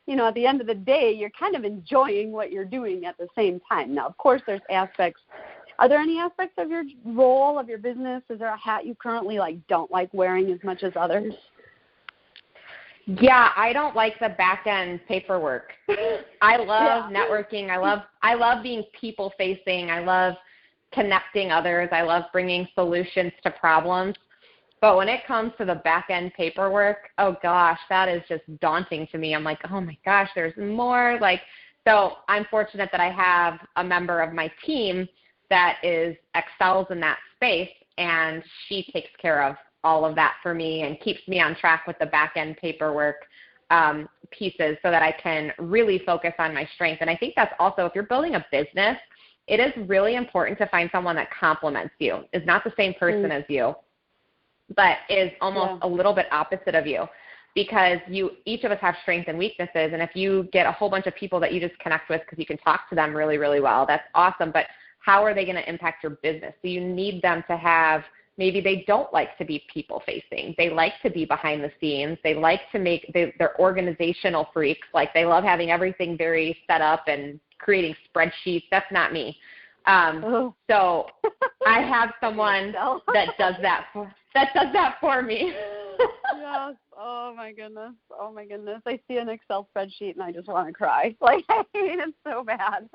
at the end of the day, you're kind of enjoying what you're doing at the same time. Now, of course, there's aspects. Are there any aspects of your role, of your business? Is there a hat you currently don't like wearing as much as others? Yeah, I don't like the back-end paperwork. I love networking. I love being people-facing. I love connecting others. I love bringing solutions to problems. But when it comes to the back-end paperwork, oh, gosh, that is just daunting to me. I'm like, oh, my gosh, there's more. So I'm fortunate that I have a member of my team that excels in that space, and she takes care of all of that for me and keeps me on track with the back-end paperwork pieces so that I can really focus on my strength. And I think that's also, if you're building a business, it is really important to find someone that complements you, is not the same person as you, but is almost a little bit opposite of you, because each of us have strengths and weaknesses. And if you get a whole bunch of people that you just connect with because you can talk to them really, really well, that's awesome. But how are they going to impact your business? So you need them to have, maybe they don't like to be people facing. They like to be behind the scenes. They like to they're organizational freaks. Like, they love having everything very set up and creating spreadsheets. That's not me. So I have someone that does that for me. Yes. Oh my goodness. I see an Excel spreadsheet and I just want to cry. It's so bad.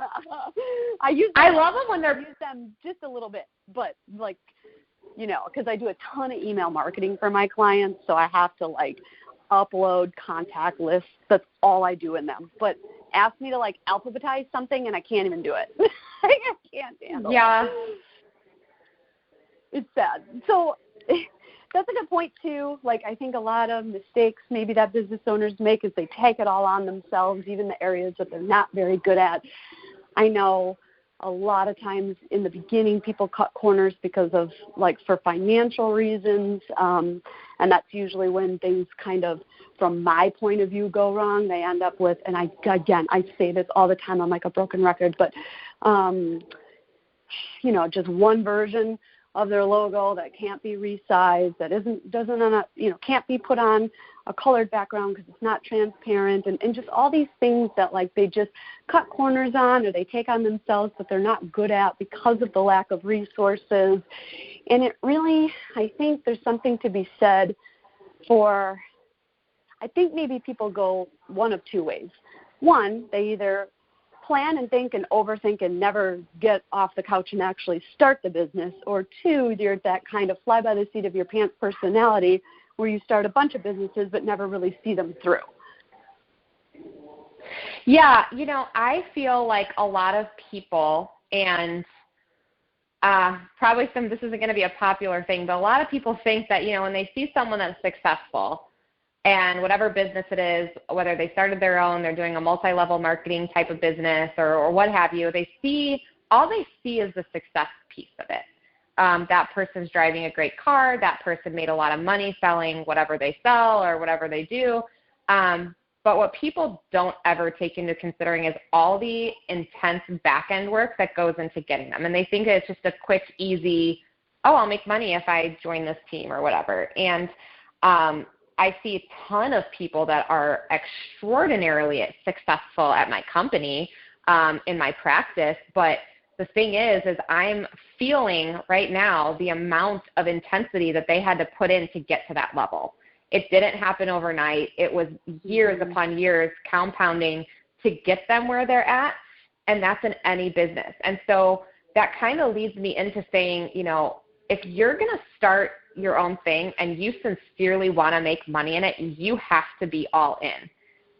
I love them when I use them just a little bit, but because I do a ton of email marketing for my clients, so I have to upload contact lists. That's all I do in them. But ask me to alphabetize something and I can't even do it. I can't handle it. Yeah. It's sad. So that's a good point too. I think a lot of mistakes maybe that business owners make is they take it all on themselves, even the areas that they're not very good at. I know a lot of times in the beginning people cut corners because of for financial reasons, and that's usually when things kind of, from my point of view, go wrong. They end up with, and I say this all the time, I'm like a broken record, but just one version of their logo that can't be resized, that can't be put on a colored background because it's not transparent, and just all these things that they just cut corners on, or they take on themselves that they're not good at because of the lack of resources. And it really, I think there's something to be said for, I think maybe people go one of two ways. One, they either plan and think and overthink and never get off the couch and actually start the business, or two, you're that kind of fly by the seat of your pants personality where you start a bunch of businesses but never really see them through. Yeah, I feel like a lot of people, and probably this isn't going to be a popular thing, but a lot of people think that, when they see someone that's successful and whatever business it is, whether they started their own, they're doing a multi-level marketing type of business or what have you, all they see is the success piece of it. That person's driving a great car. That person made a lot of money selling whatever they sell or whatever they do. But what people don't ever take into considering is all the intense back-end work that goes into getting them. And they think it's just a quick, easy, I'll make money if I join this team or whatever. And I see a ton of people that are extraordinarily successful at my company, in my practice. But the thing is I'm feeling right now the amount of intensity that they had to put in to get to that level. It didn't happen overnight. It was years upon years compounding to get them where they're at, and that's in any business. And so that kind of leads me into saying, if you're going to start your own thing and you sincerely want to make money in it, you have to be all in.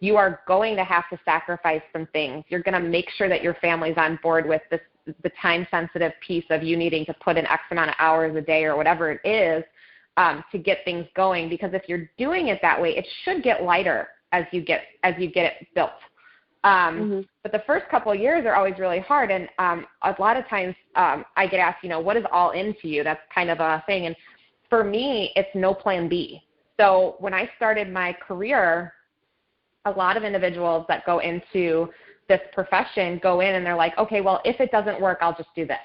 You are going to have to sacrifice some things. You're going to make sure that your family's on board with the time-sensitive piece of you needing to put in X amount of hours a day or whatever it is, to get things going, because if you're doing it that way, it should get lighter as you get it built. But the first couple of years are always really hard, and a lot of times I get asked, what is all in to you? That's kind of a thing, and for me, it's no plan B. So when I started my career, a lot of individuals that go into this profession go in and they're like, okay, well, if it doesn't work, I'll just do this.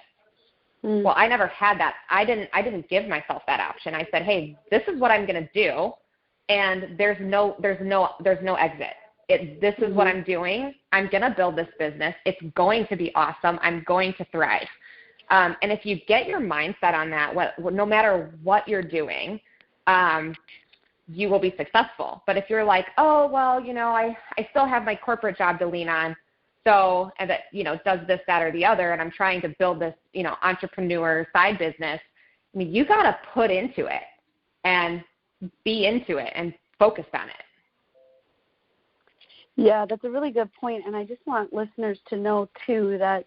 Well, I never had that. I didn't give myself that option. I said, hey, this is what I'm going to do, and there's no exit. This is what I'm doing. I'm going to build this business. It's going to be awesome. I'm going to thrive. And if you get your mindset on that, no matter what you're doing, you will be successful. But if you're like, oh, well, I still have my corporate job to lean on, so, and that, does this, that, or the other, and I'm trying to build this, entrepreneur side business, I mean, you got to put into it and be into it and focus on it. Yeah, that's a really good point. And I just want listeners to know, too, that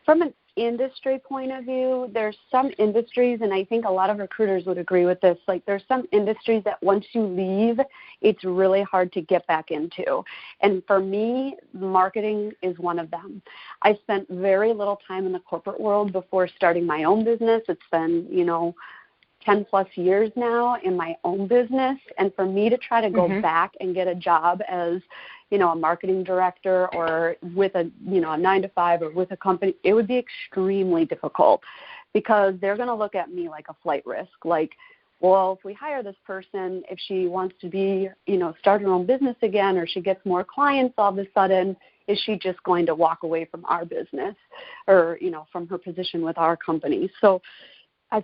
from an industry point of view, there's some industries, and I think a lot of recruiters would agree with this, like there's some industries that once you leave, it's really hard to get back into. And for me, marketing is one of them. I spent very little time in the corporate world before starting my own business. It's been, 10 plus years now in my own business. And for me to try to go back and get a job as, a marketing director or with a 9-to-5 or with a company, it would be extremely difficult because they're going to look at me like a flight risk. Like, well, if we hire this person, if she wants to be, start her own business again, or she gets more clients all of a sudden, is she just going to walk away from our business or, from her position with our company? So I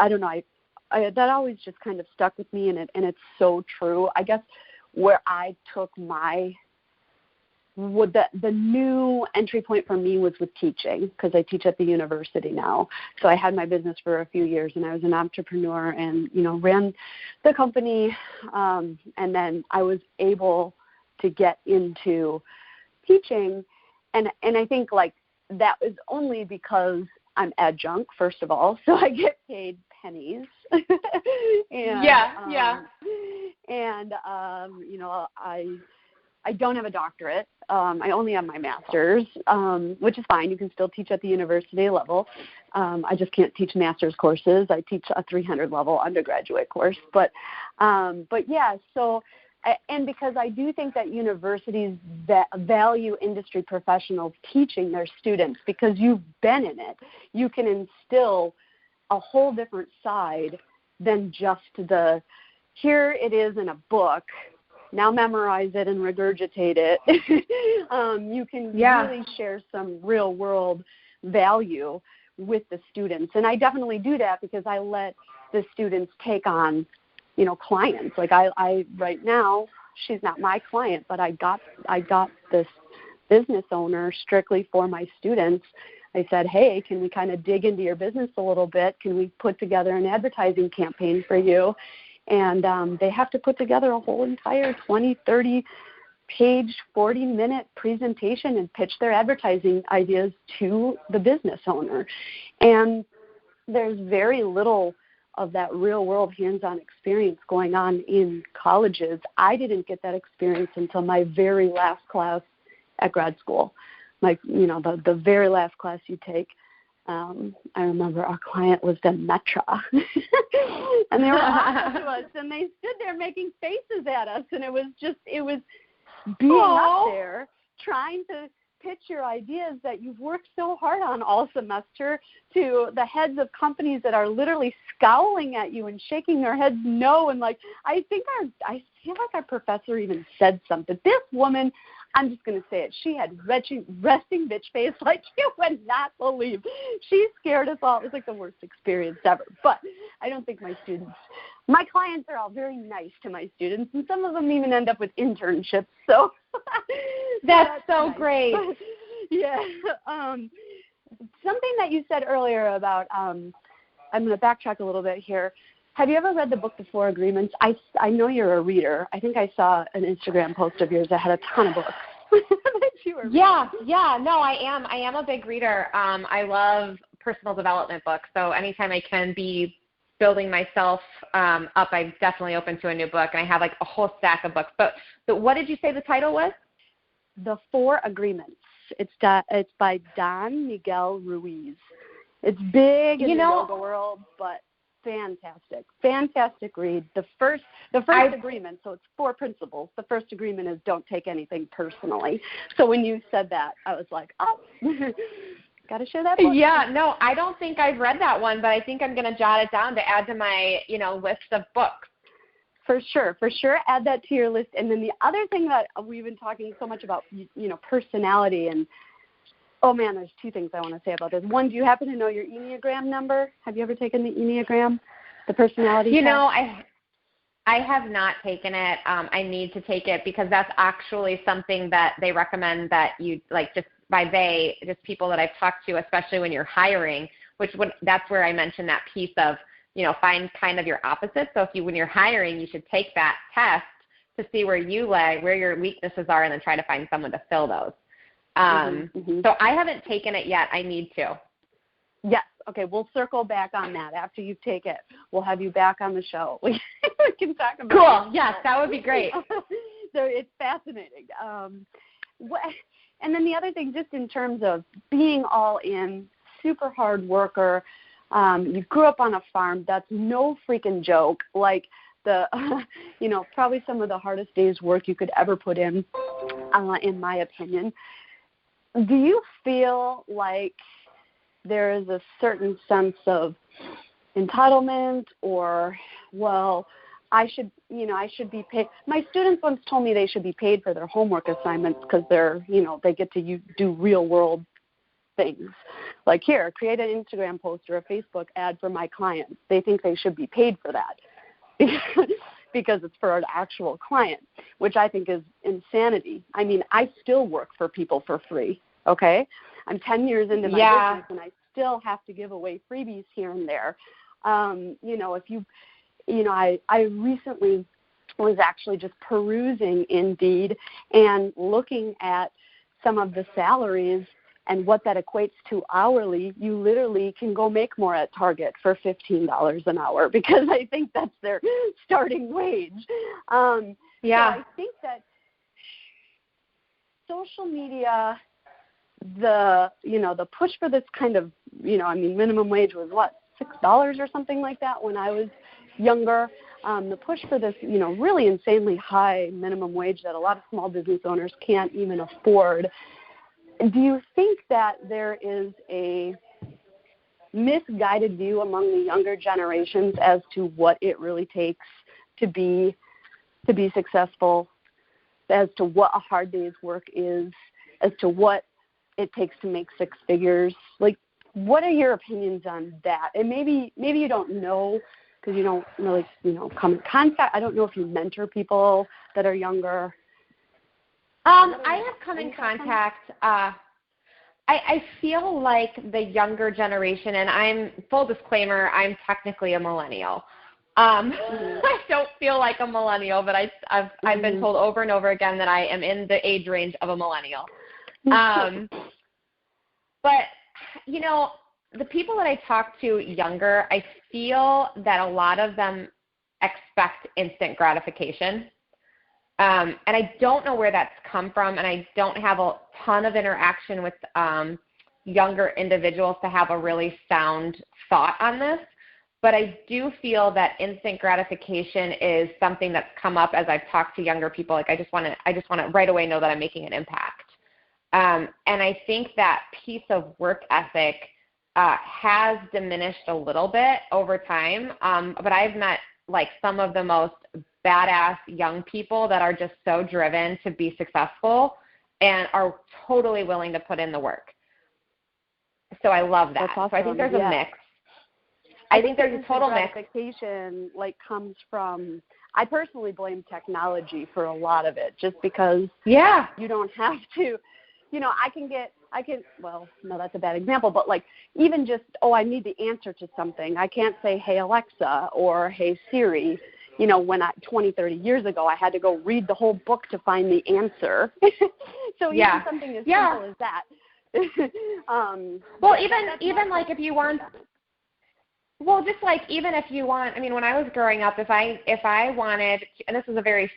don't know. I that always just kind of stuck with me, and it's so true. I guess where I took the new entry point for me was with teaching, because I teach at the university now. So I had my business for a few years, and I was an entrepreneur and, ran the company. And then I was able to get into teaching. And I think like that was only because I'm adjunct, first of all. So I get paid pennies. And, And, I don't have a doctorate. I only have my master's, which is fine. You can still teach at the university level. I just can't teach master's courses. I teach a 300 level undergraduate course. But yeah, so, and because I do think that universities value industry professionals teaching their students, because you've been in it, you can instill a whole different side than just here it is in a book, now memorize it and regurgitate it. You can really share some real world value with the students. And I definitely do that because I let the students take on, clients. Like I right now, she's not my client, but I got this business owner strictly for my students. I said, hey, can we kind of dig into your business a little bit? Can we put together an advertising campaign for you? And they have to put together a whole entire 20, 30 page 40-minute presentation and pitch their advertising ideas to the business owner. And there's very little of that real-world hands-on experience going on in colleges. I didn't get that experience until my very last class at grad school. Like, the very last class you take. I remember our client was Demetra, and they were awesome to us, and they stood there making faces at us, and it was being up there trying to pitch your ideas that you've worked so hard on all semester to the heads of companies that are literally scowling at you and shaking their heads no, and like I feel like our professor even said something. This woman, I'm just going to say it, she had resting bitch face like you would not believe. She scared us all. It was like the worst experience ever. But I don't think my clients are all very nice to my students, and some of them even end up with internships. So that's so nice. Great. But, yeah. Something that you said earlier about, I'm going to backtrack a little bit here. Have you ever read the book, The 4 Agreements? I know you're a reader. I think I saw an Instagram post of yours that had a ton of books. Yeah, no, I am a big reader. I love personal development books, so anytime I can be building myself up, I'm definitely open to a new book, and I have like a whole stack of books. But what did you say the title was? The 4 Agreements. It's by Don Miguel Ruiz. It's big in the yoga world, but fantastic read. The first agreement, so it's 4 principles. The first agreement is don't take anything personally. So when you said that, I was like, oh, got to share that book. Yeah, no, I don't think I've read that one, but I think I'm going to jot it down to add to my, list of books. For sure. Add that to your list. And then the other thing that we've been talking so much about, personality, and oh man, there's 2 things I want to say about this. One, do you happen to know your Enneagram number? Have you ever taken the Enneagram, the personality test? I have not taken it. I need to take it because that's actually something that they recommend that you just people that I've talked to, especially when you're hiring, that's where I mentioned that piece of, find kind of your opposite. So when you're hiring, you should take that test to see where you lie, where your weaknesses are, and then try to find someone to fill those. So I haven't taken it yet. I need to. Yes. Okay. We'll circle back on that after you take it. We'll have you back on the show. We can talk about it. Cool. Yes, that would be great. So it's fascinating. And then the other thing, just in terms of being all in, super hard worker, you grew up on a farm. That's no freaking joke. Like probably some of the hardest days work you could ever put in my opinion. Do you feel like there is a certain sense of entitlement or, I should be paid? My students once told me they should be paid for their homework assignments because they get to do real world things. Like, here, create an Instagram post or a Facebook ad for my clients. They think they should be paid for that because it's for an actual client, which I think is insanity. I mean, I still work for people for free, okay? I'm 10 years into my business, and I still have to give away freebies here and there. I recently was actually just perusing Indeed and looking at some of the salaries and what that equates to hourly. You literally can go make more at Target for $15 an hour because I think that's their starting wage. So I think that social media, the push for this kind of, minimum wage was what, $6 or something like that when I was younger. The push for this, really insanely high minimum wage that a lot of small business owners can't even afford. Do you think that there is a misguided view among the younger generations as to what it really takes to be successful, as to what a hard day's work is, as to what it takes to make 6 figures? Like, what are your opinions on that? And maybe you don't know because you don't really, come in contact. I don't know if you mentor people that are younger. I have come in contact. I feel like the younger generation, and I'm full disclaimer, I'm technically a millennial. I don't feel like a millennial, but I've been told over and over again that I am in the age range of a millennial. But, you know, the people that I talk to younger, I feel that a lot of them expect instant gratification. And I don't know where that's come from, and I don't have a ton of interaction with younger individuals to have a really sound thought on this. But I do feel that instant gratification is something that's come up as I've talked to younger people. Like, I just want to right away know that I'm making an impact. And I think that piece of work ethic has diminished a little bit over time. But I've met like some of the most badass young people that are just so driven to be successful and are totally willing to put in the work. So I love that. Awesome. So I think there's a mix. I think there's a total mix. Gratification comes from, I personally blame technology for a lot of it, just because you don't have to, well, no, that's a bad example, but even just, I need the answer to something. I can't say, hey, Alexa, or hey, Siri. When 20, 30 years ago, I had to go read the whole book to find the answer. So even something as simple as that. Well, even like if you want, well, just like even if you want, I mean, when I was growing up, if I wanted, and this is a very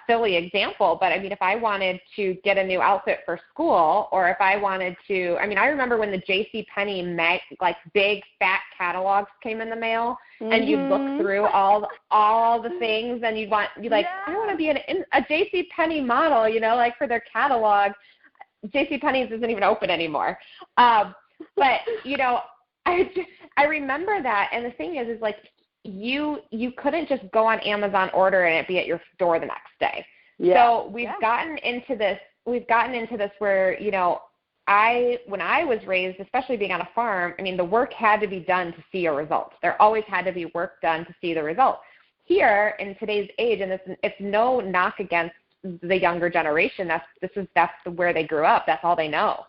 silly example, but I mean, if I wanted to get a new outfit for school, or if I wanted to, I mean, I remember when the JCPenney big fat catalogs came in the mail, and you'd look through all the things, and I want to be a JCPenney model, for their catalog. JCPenney's isn't even open anymore. But, I remember that. And the thing is you couldn't just go on Amazon, order, and it be at your door the next day. Yeah. So we've gotten into this where, when I was raised, especially being on a farm, I mean, the work had to be done to see a result. There always had to be work done to see the result. Here in today's age, and it's no knock against the younger generation, that's where they grew up. That's all they know.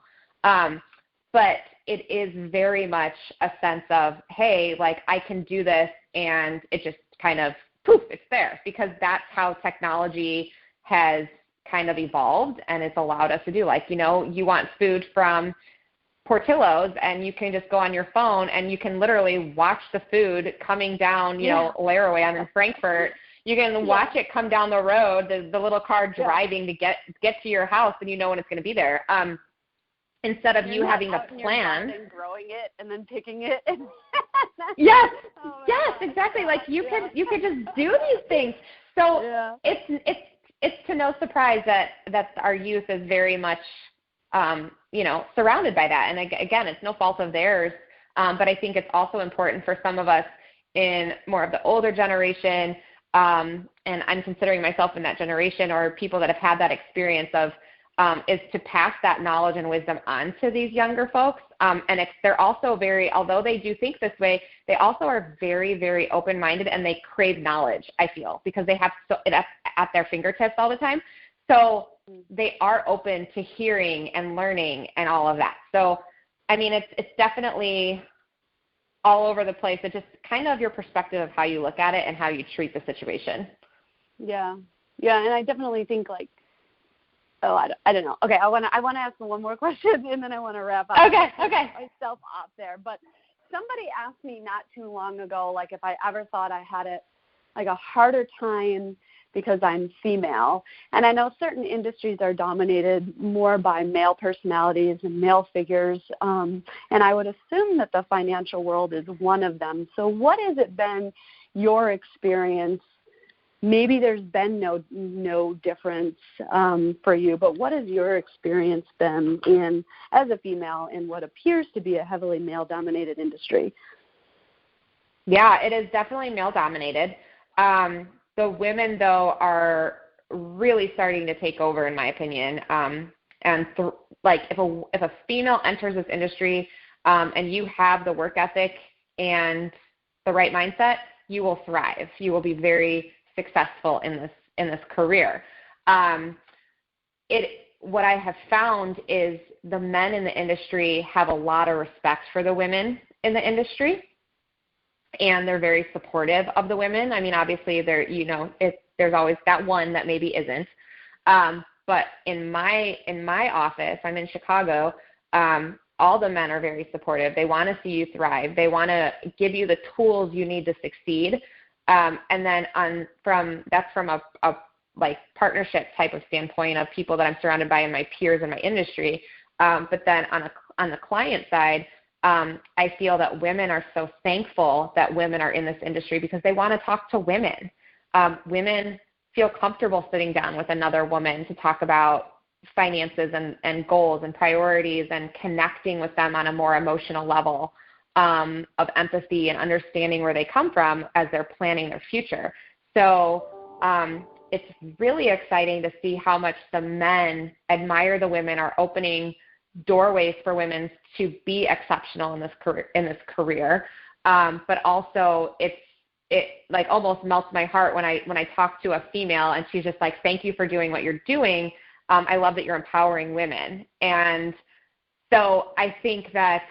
But it is very much a sense of, hey, I can do this, and it just kind of poof, it's there, because that's how technology has kind of evolved, and it's allowed us to do. You want food from Portillo's, and you can just go on your phone, and you can literally watch the food coming down, Laraway. I'm in Frankfurt. You can watch it come down the road, the little car driving to get to your house, and when it's going to be there. Instead of you having to plan. And growing it and then picking it. Yes, exactly. You could just do these things. So it's to no surprise that our youth is very much, surrounded by that. And again, it's no fault of theirs. But I think it's also important for some of us in more of the older generation, and I'm considering myself in that generation, or people that have had that experience of, is to pass that knowledge and wisdom on to these younger folks. And they're also although they do think this way, they also are very, very open-minded, and they crave knowledge, I feel, because they have it at their fingertips all the time. So they are open to hearing and learning and all of that. So, I mean, it's definitely all over the place. It's just kind of your perspective of how you look at it and how you treat the situation. Yeah. Yeah, and I definitely think I don't know. Okay, I want to ask one more question, and then I want to wrap up. Okay. Myself off there, but somebody asked me not too long ago, if I ever thought I had it a harder time because I'm female, and I know certain industries are dominated more by male personalities and male figures, and I would assume that the financial world is one of them. So, what has it been your experience? Maybe there's been no difference for you, but what has your experience been as a female in what appears to be a heavily male-dominated industry? Yeah, it is definitely male-dominated. The women, though, are really starting to take over, in my opinion. If a female enters this industry and you have the work ethic and the right mindset, you will thrive. You will be very successful in this career. What I have found is the men in the industry have a lot of respect for the women in the industry. and they're very supportive of the women. I mean, obviously there's always that one that maybe isn't. But in my office, I'm in Chicago, all the men are very supportive. They want to see you thrive. They want to give you the tools you need to succeed. And then that's from a like partnership type of standpoint of people that I'm surrounded by and my peers in my industry. But then on the client side, I feel that women are so thankful that women are in this industry because they want to talk to women. Women feel comfortable sitting down with another woman to talk about finances and goals and priorities and connecting with them on a more emotional level of empathy and understanding where they come from as they're planning their future. So it's really exciting to see how much the men admire the women, are opening doorways for women to be exceptional in this career. But also it like almost melts my heart when I talk to a female and she's just like, thank you for doing what you're doing. I love that you're empowering women. And so I think that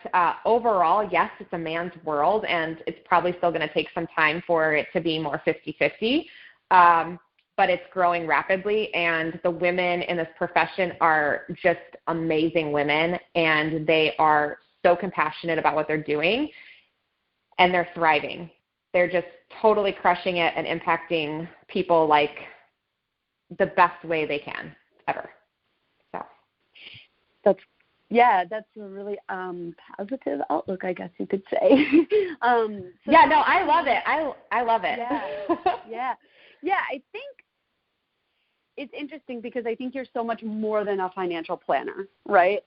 overall, yes, it's a man's world, and it's probably still going to take some time for it to be more 50-50, but it's growing rapidly, and the women in this profession are just amazing women, and they are so compassionate about what they're doing, and they're thriving. They're just totally crushing it and impacting people like the best way they can ever. So that's a really positive outlook, I guess you could say. No, I love it. I love it. Yeah. I think it's interesting because I think you're so much more than a financial planner, right?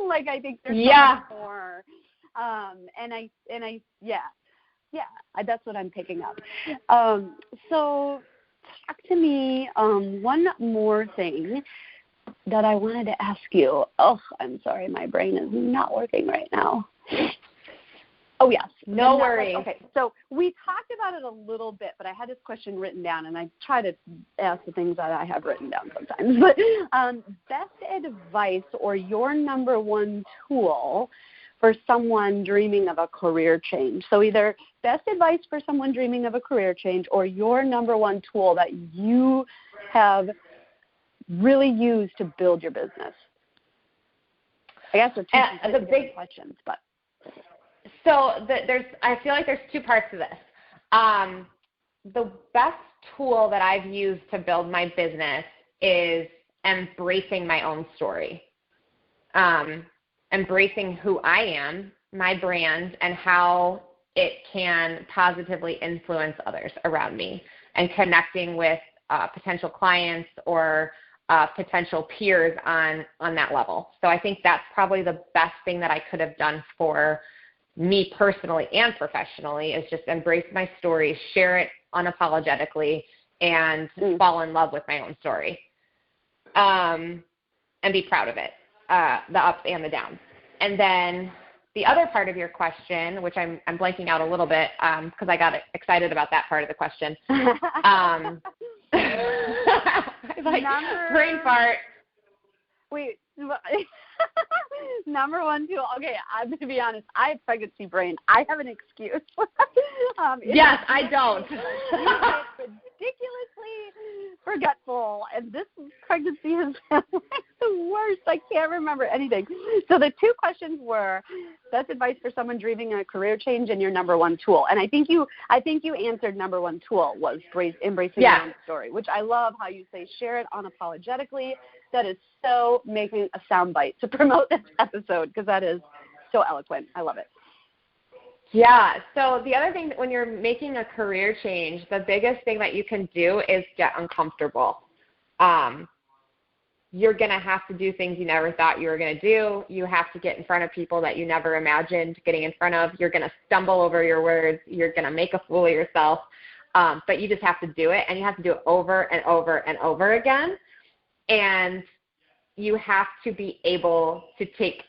Like I think there's so much more. That's what I'm picking up. So talk to me, one more thing that I wanted to ask you. Oh, I'm sorry, my brain is not working right now. Oh, yes. No worries. Okay, so we talked about it a little bit, but I had this question written down, and I try to ask the things that I have written down sometimes. But best advice or your number one tool for someone dreaming of a career change. So either best advice for someone dreaming of a career change or your number one tool that you have really used to build your business. I guess they're two big questions, but. So I feel like there's two parts to this. The best tool that I've used to build my business is embracing my own story. Embracing who I am, my brand, and how it can positively influence others around me, and connecting with potential clients or potential peers on that level. So I think that's probably the best thing that I could have done for me personally and professionally, is just embrace my story, share it unapologetically, and fall in love with my own story, and be proud of it, the ups and the downs. And then the other part of your question, which I'm blanking out a little bit because I got excited about that part of the question. Brain fart. Wait. Number one tool. Okay, I'm going to be honest. I have pregnancy brain. I have an excuse. Yes, I don't. Ridiculously forgetful, and this pregnancy has been the worst. I can't remember anything. So the two questions were best advice for someone dreaming a career change and your number one tool. And I think you answered number one tool was embracing your own story, which I love how you say share it unapologetically. That is so making a soundbite to promote this episode because that is so eloquent. I love it. Yeah. So the other thing, when you're making a career change, the biggest thing that you can do is get uncomfortable. You're going to have to do things you never thought you were going to do. You have to get in front of people that you never imagined getting in front of. You're going to stumble over your words. You're going to make a fool of yourself. But you just have to do it, and you have to do it over and over and over again. And you have to be able to take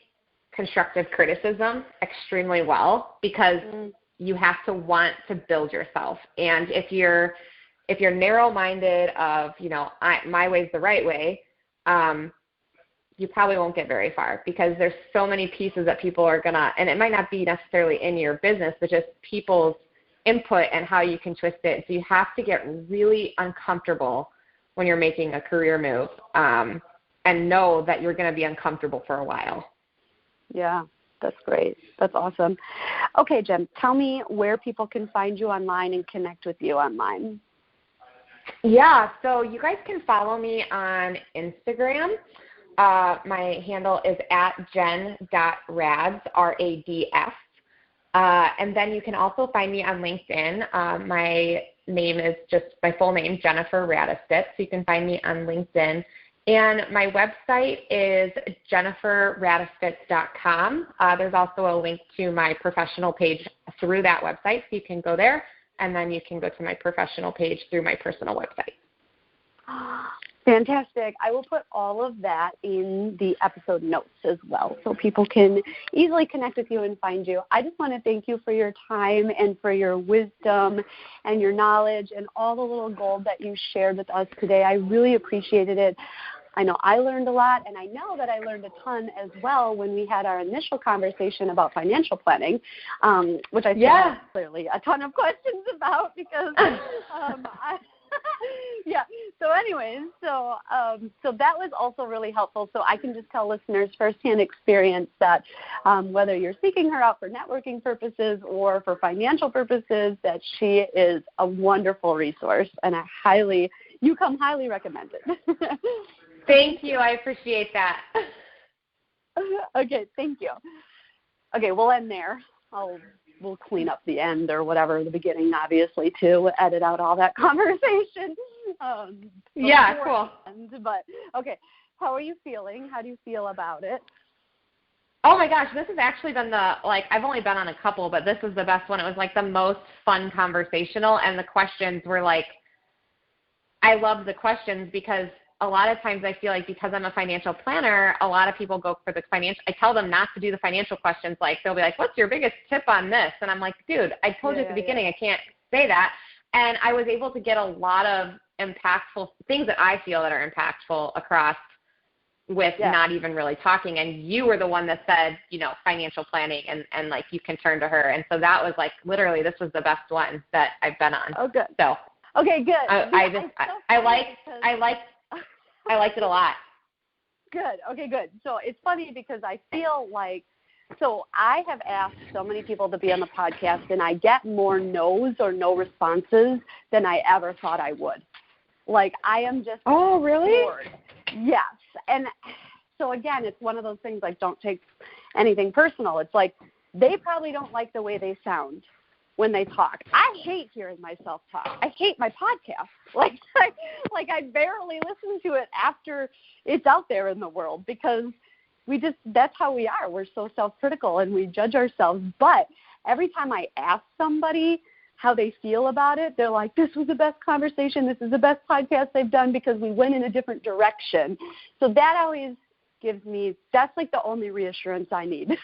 constructive criticism extremely well, because you have to want to build yourself. And if you're narrow-minded of, my way's the right way, you probably won't get very far, because there's so many pieces that people are gonna, and it might not be necessarily in your business, but just people's input and how you can twist it. So you have to get really uncomfortable when you're making a career move, and know that you're going to be uncomfortable for a while. Yeah, that's great. That's awesome. Okay, Jen, tell me where people can find you online and connect with you online. Yeah, so you guys can follow me on Instagram. My handle is at jen.rads, R-A-D-S. And then you can also find me on LinkedIn. My name is just my full name, Jennifer Radostits. So you can find me on LinkedIn. And my website is jenniferradostits.com. There's also a link to my professional page through that website, so you can go there, and then you can go to my professional page through my personal website. Fantastic. I will put all of that in the episode notes as well, so people can easily connect with you and find you. I just want to thank you for your time and for your wisdom and your knowledge and all the little gold that you shared with us today. I really appreciated it. I know I learned a lot, and I know that I learned a ton as well when we had our initial conversation about financial planning, which I had clearly a ton of questions about because So anyways, so that was also really helpful. So I can just tell listeners firsthand experience that whether you're seeking her out for networking purposes or for financial purposes, that she is a wonderful resource, and you come highly recommended. Thank you. I appreciate that. Okay, thank you. Okay, we'll end there. We'll clean up the end or whatever, the beginning, obviously, too. We'll edit out all that conversation. Cool. But, okay, how are you feeling? How do you feel about it? Oh, my gosh, this has actually been I've only been on a couple, but this was the best one. It was, the most fun conversational, and the questions were, I love the questions because a lot of times I feel like because I'm a financial planner, a lot of people go for the financial. I tell them not to do the financial questions. They'll be like, what's your biggest tip on this? And I'm like, dude, I told you at the beginning, I can't say that. And I was able to get a lot of impactful things that I feel that are impactful across with not even really talking. And you were the one that said, financial planning and you can turn to her. And so that was literally, this was the best one that I've been on. Oh, good. So, okay, good. I liked it a lot. Good. Okay, good. So it's funny because I feel so I have asked so many people to be on the podcast, and I get more no's or no responses than I ever thought I would. I am just Oh, really? bored. Yes. And so, again, it's one of those things, don't take anything personal. It's they probably don't like the way they sound when they talk. I hate hearing myself talk. I hate my podcast. I barely listen to it after it's out there in the world because that's how we are. We're so self-critical and we judge ourselves. But every time I ask somebody how they feel about it, they're like, this was the best conversation. This is the best podcast they've done because we went in a different direction. So that always gives me, that's the only reassurance I need.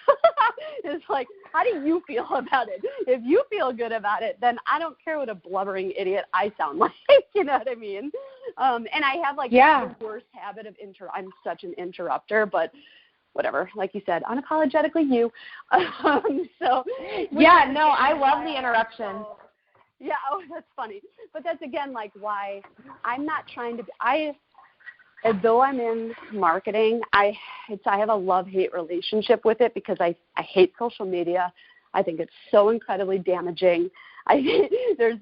It's how do you feel about it? If you feel good about it, then I don't care what a blubbering idiot I sound like. You know what I mean? And I have the worst habit of I'm such an interrupter, but whatever. Like you said, unapologetically you. I love the interruption. That's funny. But that's again why I'm not trying to. Though I'm in marketing, I have a love-hate relationship with it because I hate social media. I think it's so incredibly damaging. There's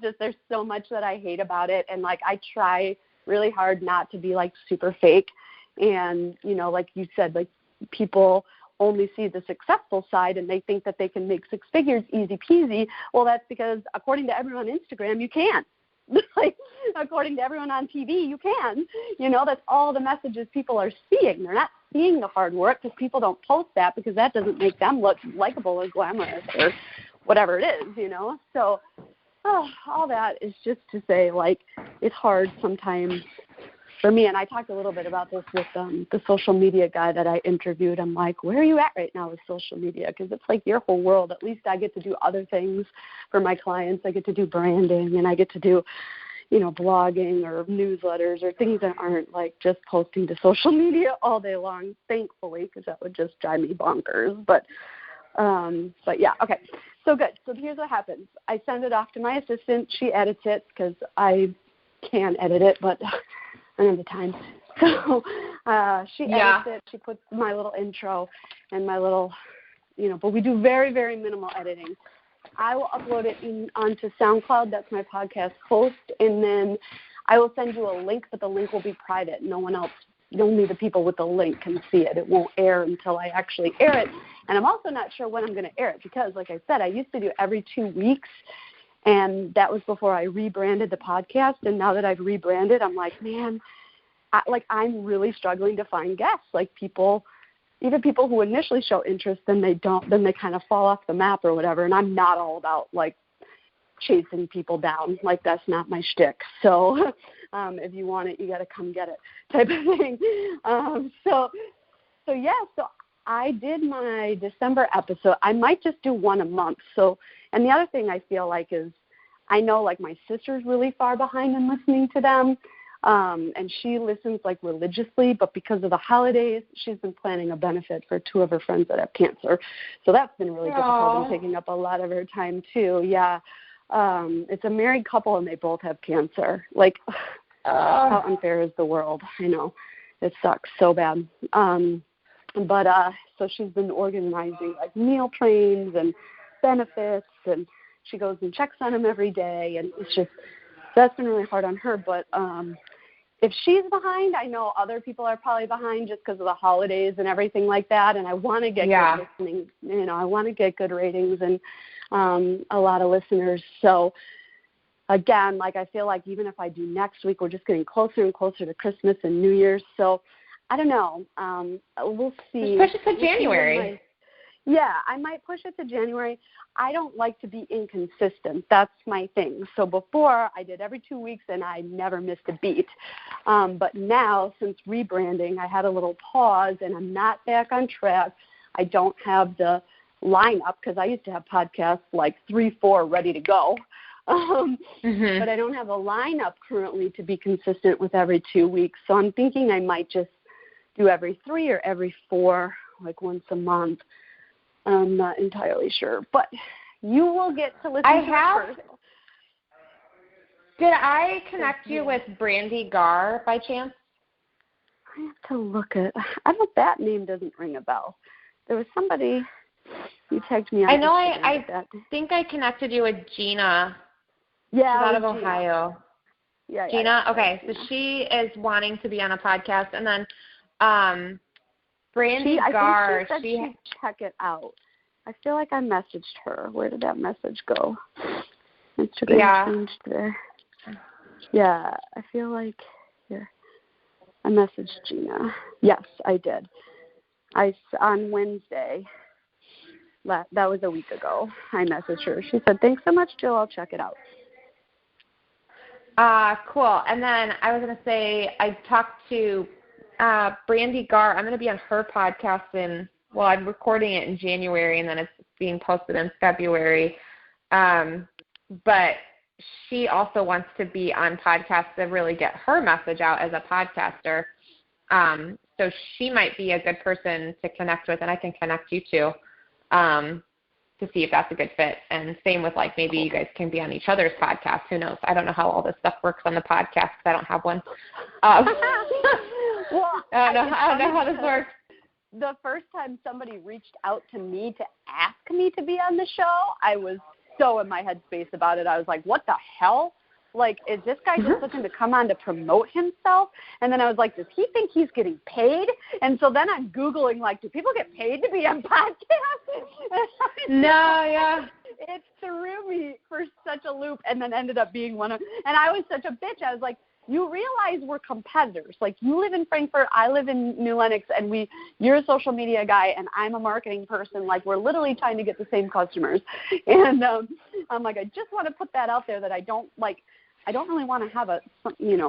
so much that I hate about it, and I try really hard not to be super fake. And like you said, people only see the successful side and they think that they can make six figures easy peasy. Well, that's because according to everyone on Instagram, you can't. According to everyone on TV, you can. That's all the messages people are seeing. They're not seeing the hard work because people don't post that because that doesn't make them look likable or glamorous or whatever it is, So all that is just to say, it's hard sometimes for me. And I talked a little bit about this with the social media guy that I interviewed. I'm like, where are you at right now with social media? Because it's your whole world. At least I get to do other things for my clients. I get to do branding and I get to do, blogging or newsletters or things that aren't just posting to social media all day long, thankfully, because that would just drive me bonkers. But yeah, okay. So good. So here's what happens. I send it off to my assistant. She edits it because I can edit it, but I don't have the time. So she edits it. She puts my little intro and my little, but we do very, very minimal editing. I will upload it onto SoundCloud. That's my podcast host. And then I will send you a link, but the link will be private. No one else, only the people with the link can see it. It won't air until I actually air it. And I'm also not sure when I'm going to air it because, like I said, I used to do every 2 weeks. And that was before I rebranded the podcast. And now that I've rebranded, I'm like, man, I'm really struggling to find guests. Like even people who initially show interest, then they kind of fall off the map or whatever. And I'm not all about like chasing people down. Like that's not my shtick. So if you want it, you got to come get it type of thing. So I did my December episode. I might just do one a month. So, and the other thing I feel like is I know like my sister's really far behind in listening to them. And she listens like religiously, but because of the holidays, she's been planning a benefit for 2 of her friends that have cancer. So that's been really difficult and taking up a lot of her time too. Yeah. It's a married couple and they both have cancer. Like how unfair is the world? I know it sucks so bad. So she's been organizing like meal trains and benefits, and she goes and checks on him every day. And it's just, that's been really hard on her. But if she's behind, I know other people are probably behind just because of the holidays and everything like that. And I want to get good listening. I want to get good ratings and a lot of listeners. So again, like I feel like even if I do next week, we're just getting closer and closer to Christmas and New Year's. So I don't know. We'll see. Just push it to January. I might push it to January. I don't like to be inconsistent. That's my thing. So before, I did every 2 weeks, and I never missed a beat. But now, since rebranding, I had a little pause, and I'm not back on track. I don't have the lineup because I used to have podcasts like 3-4 ready to go. But I don't have a lineup currently to be consistent with every 2 weeks. So I'm thinking I might just do every 3 or every 4, like once a month. I'm not entirely sure, but you will get to listen to it first. Did I connect you with Brandy Gar by chance? I have to look at. I don't. That name doesn't ring a bell. There was somebody you tagged me on. I know. I think I connected you with Gina. Yeah, she's out of Ohio. Yeah, Gina. Okay, so she is wanting to be on a podcast, and then Brandy Gar. I think she said she'd check it out. I feel like I messaged her. Where did that message go? Instagram changed there. Yeah, I feel like here. I messaged Gina. Yes, I did. On Wednesday. That was a week ago. I messaged her. She said, "Thanks so much, Jill. I'll check it out." Cool. And then I was going to say I talked to Brandy Gar. I'm going to be on her podcast I'm recording it in January, and then it's being posted in February. But she also wants to be on podcasts to really get her message out as a podcaster. So she might be a good person to connect with, and I can connect you to see if that's a good fit. And same with like maybe you guys can be on each other's podcasts. Who knows? I don't know how all this stuff works on the podcast because I don't have one. Well, I don't know how this works. The first time somebody reached out to me to ask me to be on the show, I was so in my headspace about it. I was like, what the hell? Like, is this guy just looking to come on to promote himself? And then I was like, does he think he's getting paid? And so then I'm Googling, like, do people get paid to be on podcasts? No, yeah. It threw me for such a loop and then ended up being one of – and I was such a bitch. I was like, you realize we're competitors. Like, you live in Frankfurt, I live in New Lenox, and you're a social media guy, and I'm a marketing person. Like, we're literally trying to get the same customers. And I'm like, I just want to put that out there that I don't really want to have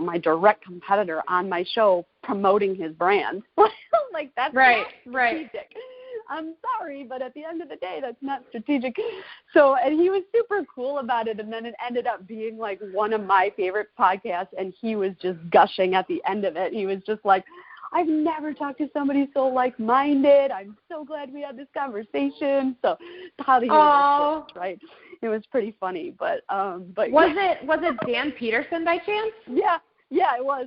my direct competitor on my show promoting his brand. Like, that's not strategic. I'm sorry, but at the end of the day, that's not strategic. So, and he was super cool about it, and then it ended up being like one of my favorite podcasts, and he was just gushing at the end of it. He was just like, I've never talked to somebody so like-minded. I'm so glad we had this conversation. So how the universe works, right? It was pretty funny, but was it Dan Peterson by chance? Yeah, it was.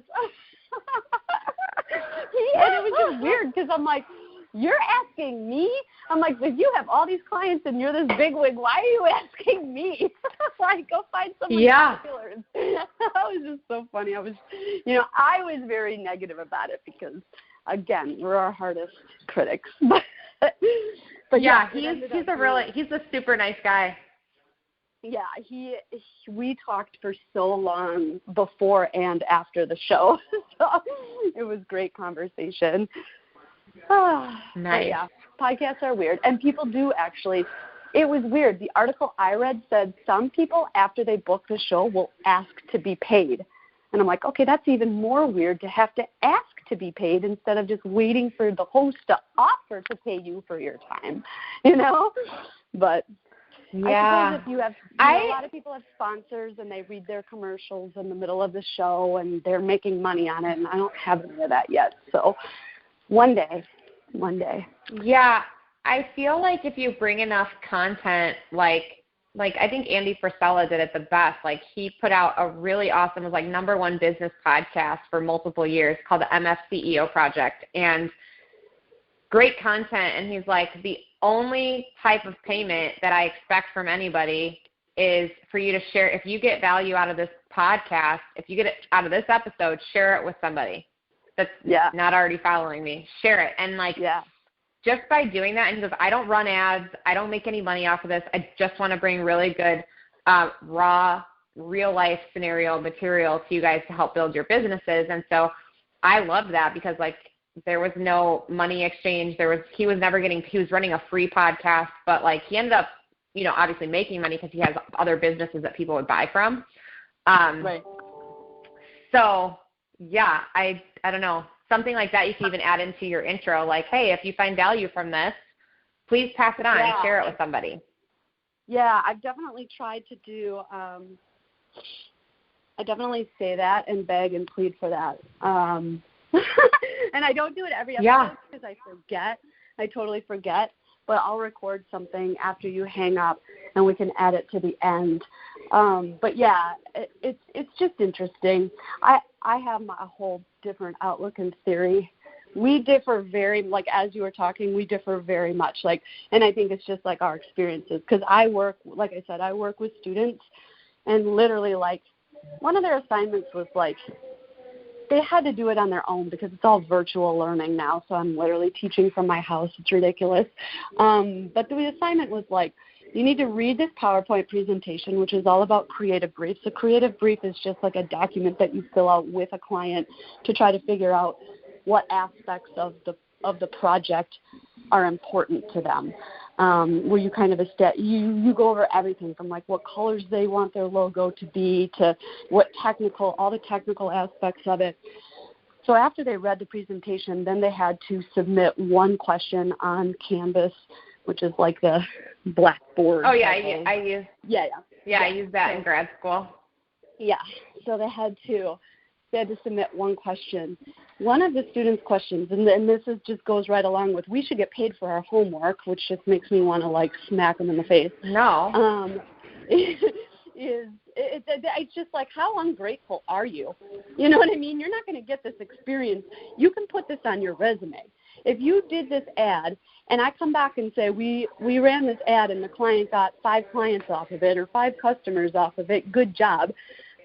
And it was just weird because I'm like, you're asking me? I'm like, if you have all these clients and you're this bigwig, why are you asking me? Like, go find someone popular. That was just so funny. I was very negative about it because, again, we're our hardest critics. But yeah, he's a super nice guy. Yeah, we talked for so long before and after the show, so it was great conversation. Nice. Yeah, podcasts are weird, and people do actually. It was weird. The article I read said some people, after they book the show, will ask to be paid, and I'm like, okay, that's even more weird to have to ask to be paid instead of just waiting for the host to offer to pay you for your time, But. Yeah. I suppose if you have, a lot of people have sponsors and they read their commercials in the middle of the show and they're making money on it, and I don't have any of that yet. So one day. Yeah, I feel like if you bring enough content, like I think Andy Frisella did it the best. Like he put out a really awesome, it was like #1 business podcast for multiple years called the MF CEO Project, and great content. And he's like, the only type of payment that I expect from anybody is for you to share. If you get value out of this podcast, if you get it out of this episode, share it with somebody that's not already following me. Share it. And just by doing that, and he goes, I don't run ads. I don't make any money off of this. I just want to bring really good, raw, real life scenario material to you guys to help build your businesses. And so I love that because there was no money exchange. He was running a free podcast, but he ended up, obviously making money because he has other businesses that people would buy from. Right. So yeah, I don't know, something like that you can even add into your intro. Like, hey, if you find value from this, please pass it on and share it with somebody. Yeah, I've definitely tried to do, I definitely say that and beg and plead for that. And I don't do it every episode because I forget. I totally forget. But I'll record something after you hang up, and we can add it to the end. But yeah, it's just interesting. I have a whole different outlook and theory. We differ as you were talking, we differ very much. And I think it's just our experiences. Because I work with students, and literally one of their assignments was they had to do it on their own because it's all virtual learning now. So I'm literally teaching from my house. It's ridiculous. But the assignment was you need to read this PowerPoint presentation, which is all about creative briefs. A creative brief is just a document that you fill out with a client to try to figure out what aspects of the project are important to them. Where you kind of you go over everything from what colors they want their logo to be to all the technical aspects of it. So after they read the presentation, then they had to submit one question on Canvas, which is the Blackboard. Oh yeah, I use. Yeah. I use that in grad school. Yeah, so they had to submit one question. One of the students' questions, and this just goes right along with, we should get paid for our homework, which just makes me want to smack them in the face. No. It's just how ungrateful are you? You know what I mean? You're not going to get this experience. You can put this on your resume. If you did this ad, and I come back and say, we ran this ad and the client got 5 clients off of it or 5 customers off of it, good job.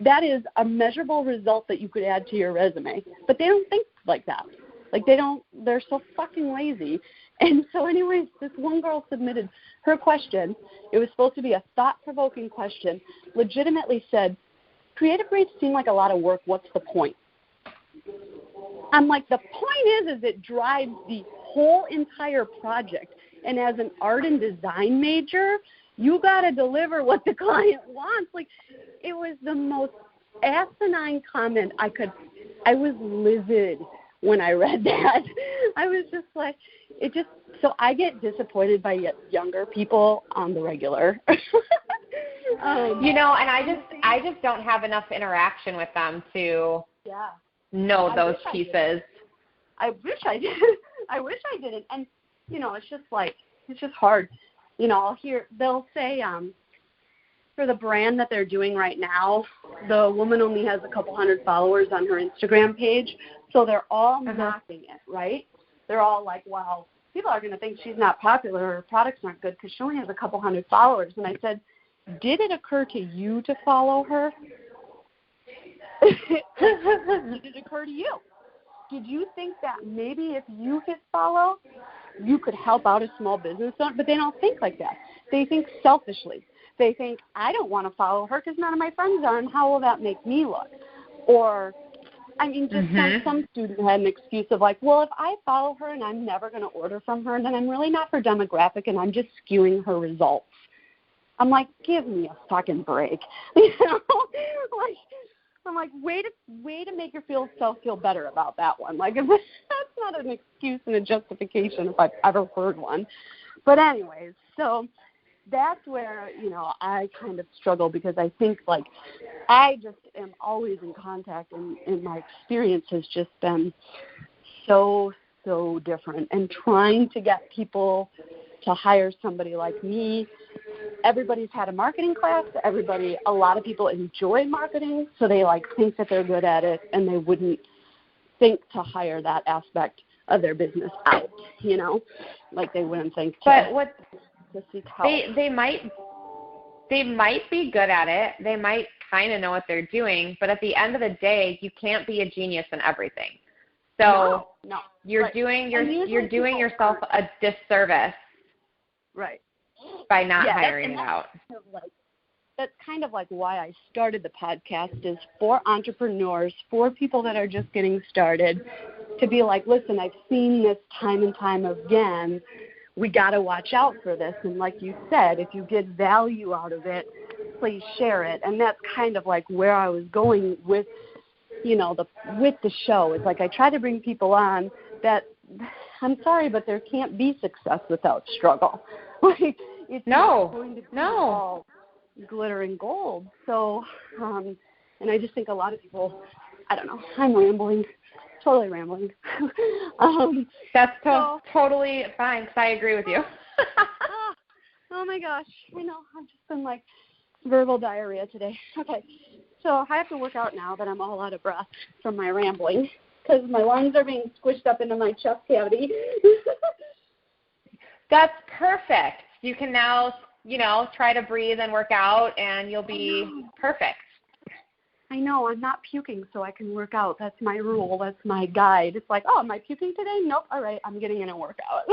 That is a measurable result that you could add to your resume. But they don't think like that. They're so fucking lazy. And so anyways, this one girl submitted her question. It was supposed to be a thought-provoking question, legitimately said, creative briefs seem like a lot of work. What's the point? I'm like, the point is it drives the whole entire project. And as an art and design major, you got to deliver what the client wants. It was the most asinine comment I was livid when I read that. I was just so I get disappointed by younger people on the regular. And I just don't have enough interaction with them to know those pieces. I wish I did. I wish I didn't. And, it's just hard. They'll say, for the brand that they're doing right now, the woman only has a couple hundred followers on her Instagram page. So they're all knocking it, right? They're all like, wow, people are going to think she's not popular or her products aren't good because she only has a couple hundred followers. And I said, did it occur to you to follow her? Did it occur to you? Did you think that maybe if you hit follow, you could help out a small business owner? But they don't think like that. They think selfishly. They think, I don't want to follow her because none of my friends are, and how will that make me look? Or, some student had an excuse of like, well, if I follow her and I'm never going to order from her, then I'm really not her demographic and I'm just skewing her results. I'm like, give me a fucking break. I'm like, way to make yourself feel better about that one. Like, that's not an excuse and a justification if I've ever heard one. But anyways, so that's where, I kind of struggle because I think, like, I just am always in contact, and my experience has just been so different. And trying to get people to hire somebody like me, everybody's had a marketing class. A lot of people enjoy marketing, so they, like, think that they're good at it, and they wouldn't think to hire that aspect of their business out, Like, they wouldn't think to seek help. They might be good at it. They might kind of know what they're doing, but at the end of the day, you can't be a genius in everything. So no. You're doing yourself a disservice, right, by not hiring it out. That's kind of like why I started the podcast, is for entrepreneurs, for people that are just getting started, to be like, listen, I've seen this time and time again. We got to watch out for this. And like you said, if you get value out of it, please share it. And that's kind of like where I was going with, with the show. It's like I try to bring people on that, I'm sorry, but there can't be success without struggle. Like, it's not going to be all glitter and gold. So, and I just think a lot of people, I don't know, I'm rambling. Totally rambling. That's totally fine, because I agree with you. Oh my gosh. I've just been like verbal diarrhea today. Okay. So I have to work out now that I'm all out of breath from my rambling, because my lungs are being squished up into my chest cavity. That's perfect. You can now, try to breathe and work out, and you'll be perfect. I know, I'm not puking so I can work out. That's my rule. That's my guide. It's like, oh, am I puking today? Nope. All right, I'm getting in a workout.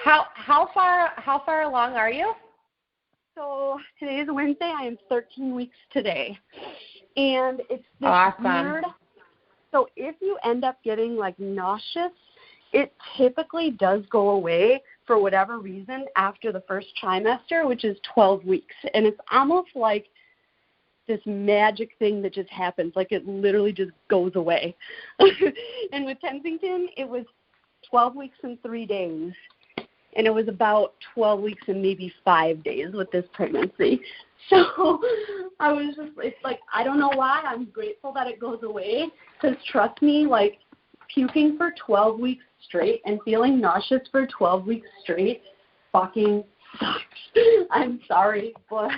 How far along are you? So today is Wednesday. I am 13 weeks today. And it's this weird. So if you end up getting like nauseous, it typically does go away for whatever reason after the first trimester, which is 12 weeks. And it's almost like this magic thing that just happens. Like, it literally just goes away. And with Kensington, it was 12 weeks and 3 days. And it was about 12 weeks and maybe 5 days with this pregnancy. So I was just, it's like, I don't know why. I'm grateful that it goes away. Because trust me, like, puking for 12 weeks straight and feeling nauseous for 12 weeks straight fucking sucks. I'm sorry, but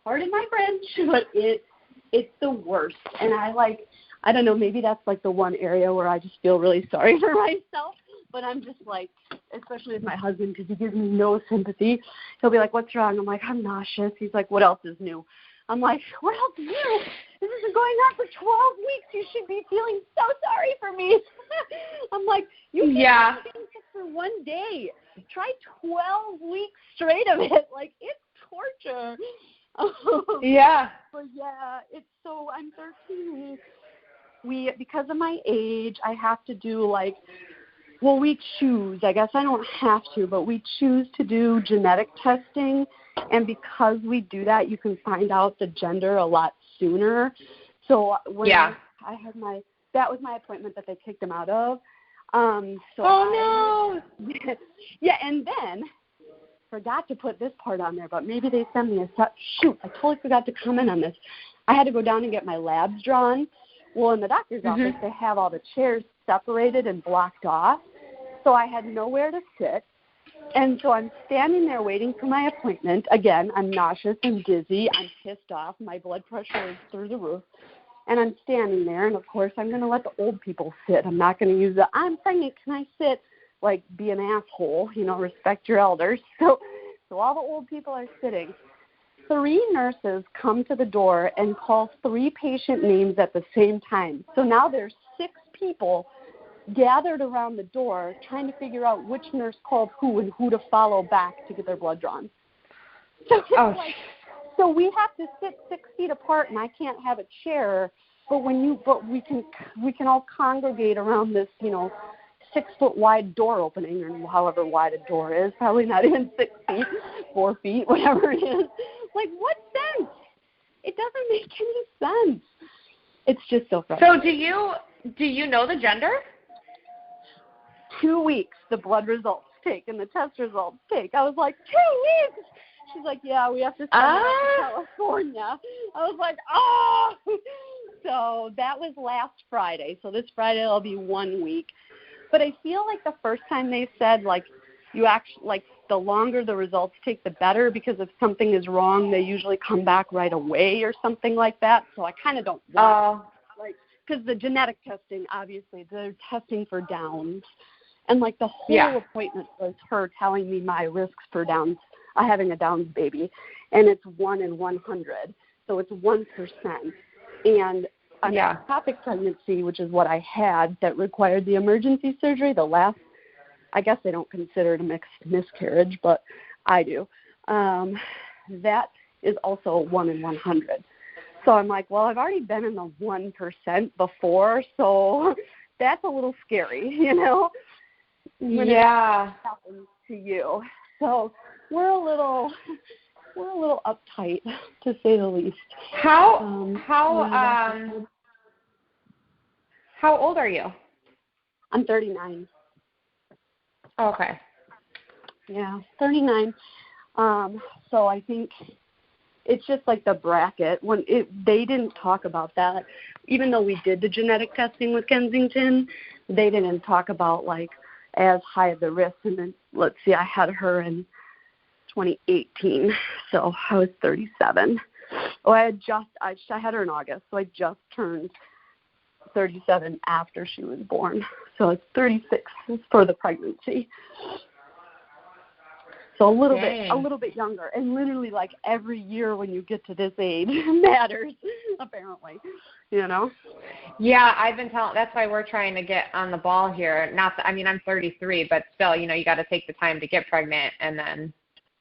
pardon my French, but it's the worst. And I don't know, maybe that's like the one area where I just feel really sorry for myself. But I'm just like, especially with my husband, because he gives me no sympathy. He'll be like, what's wrong? I'm like, I'm nauseous. He's like, what else is new? I'm like, what else is new? This has been going on for 12 weeks. You should be feeling so sorry for me. I'm like, you can't be sick for 1 day. Try 12 weeks straight of it. Like, it's torture. Yeah. But yeah, I'm 13 weeks. Because of my age, I have to do we choose. I guess I don't have to, but we choose to do genetic testing. And because we do that, you can find out the gender a lot sooner. So when I had that was my appointment that they kicked him out of. No. Yeah, and then forgot to put this part on there, but maybe they sent me shoot, I totally forgot to comment on this. I had to go down and get my labs drawn. Well, in the doctor's office, they have all the chairs separated and blocked off. So I had nowhere to sit. And so I'm standing there waiting for my appointment. Again, I'm nauseous and dizzy. I'm pissed off. My blood pressure is through the roof. And I'm standing there, and, of course, I'm going to let the old people sit. I'm not going to use the, I'm pregnant, can I sit, like, be an asshole, respect your elders. So all the old people are sitting. 3 nurses come to the door and call 3 patient names at the same time. So now there's 6 people gathered around the door trying to figure out which nurse called who and who to follow back to get their blood drawn. So so we have to sit 6 feet apart, and I can't have a chair. But we can all congregate around this 6 foot wide door opening, or however wide a door is. Probably not even 6 feet, 4 feet, whatever it is. Like, what sense? It doesn't make any sense. It's just so frustrating. So do you know the gender? 2 weeks the blood results take and the test results take. I was like, 2 weeks? She's like, yeah, we have to send it to California. I was like, oh! So that was last Friday. So this Friday it'll be 1 week. But I feel like the first time they said, like, you actually, like, the longer the results take, the better, because if something is wrong, they usually come back right away or something like that. So I kind of don't want because the genetic testing, obviously, they're testing for Downs. And, like, the whole appointment was her telling me my risks for Downs, having a Downs baby. And it's 1 in 100. So it's 1%. And an ectopic pregnancy, which is what I had, that required the emergency surgery, the last, I guess they don't consider it a mixed miscarriage, but I do. That is also 1 in 100. So I'm like, well, I've already been in the 1% before, so that's a little scary, when it happens to you. So we're a little uptight, to say the least. How old are you? I'm 39. Okay. Yeah, 39. So I think it's just like the bracket. They didn't talk about that. Even though we did the genetic testing with Kensington, they didn't talk about, like, as high of the risk. And then, let's see, I had her in 2018, so I was 37. Oh, I had her in August, so I just turned 37 after she was born. So it's 36 for the pregnancy. So a little bit younger. And literally, like, every year when you get to this age matters, apparently, Yeah, I've been telling, that's why we're trying to get on the ball here. I'm 33, but still, you got to take the time to get pregnant and then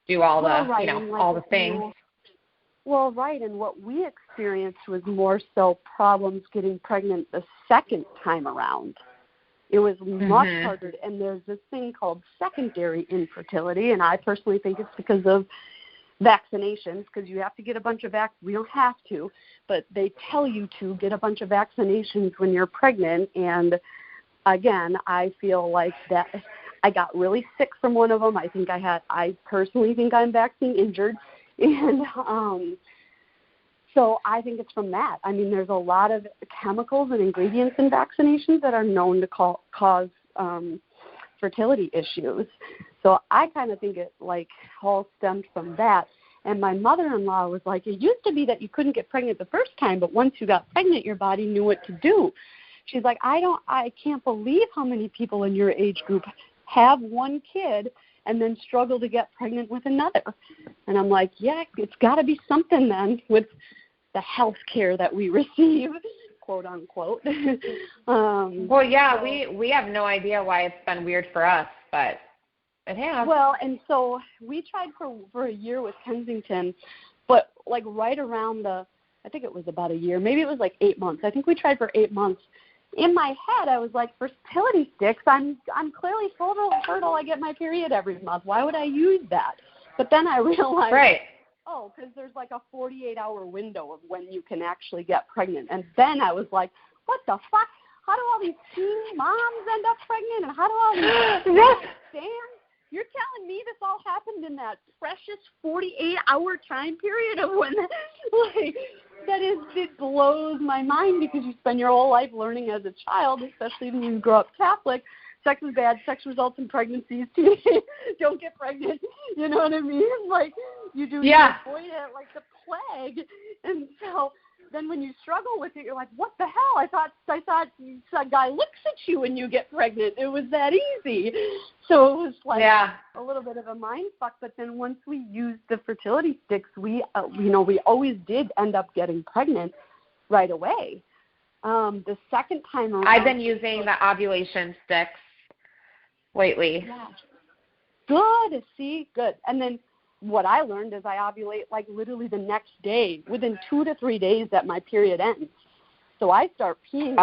do all all the things. Well, right, and what we experienced was more so problems getting pregnant the second time around. It was much harder, and there's this thing called secondary infertility, and I personally think it's because of vaccinations, because you have to get a bunch of we don't have to, but they tell you to get a bunch of vaccinations when you're pregnant, and again, I feel like that I got really sick from one of them. I personally think I'm vaccine injured, and so I think it's from that. I mean, there's a lot of chemicals and ingredients in vaccinations that are known to cause fertility issues. So I kind of think it, like, all stemmed from that. And my mother-in-law was like, it used to be that you couldn't get pregnant the first time, but once you got pregnant, your body knew what to do. She's like, I can't believe how many people in your age group have one kid and then struggle to get pregnant with another. And I'm like, yeah, it's got to be something then with the health care that we receive, quote unquote. Well, yeah, we have no idea why it's been weird for us, but it has. Well, and so we tried for a year with Kensington, but like right around I think it was about a year, maybe it was like 8 months. I think we tried for 8 months. In my head, I was like, fertility sticks, I'm clearly fertile. I get my period every month. Why would I use that? But then I realized, because there's like a 48-hour window of when you can actually get pregnant. And then I was like, what the fuck? How do all these teen moms end up pregnant? And how do all these stand? You're telling me this all happened in that precious 48-hour time period of when, like, it blows my mind because you spend your whole life learning as a child, especially when you grow up Catholic, sex is bad, sex results in pregnancies, don't get pregnant, you know what I mean? Like, you avoid it like the plague. And so then when you struggle with it, you're like, what the hell? I thought a guy looks at you when you get pregnant. It was that easy. So it was like a little bit of a mind fuck. But then once we used the fertility sticks, we always did end up getting pregnant right away. The second time around, I've been using the ovulation sticks lately. Yeah. Good. See, good. And then what I learned is I ovulate like literally the next day, within 2 to 3 days that my period ends. So I start peeing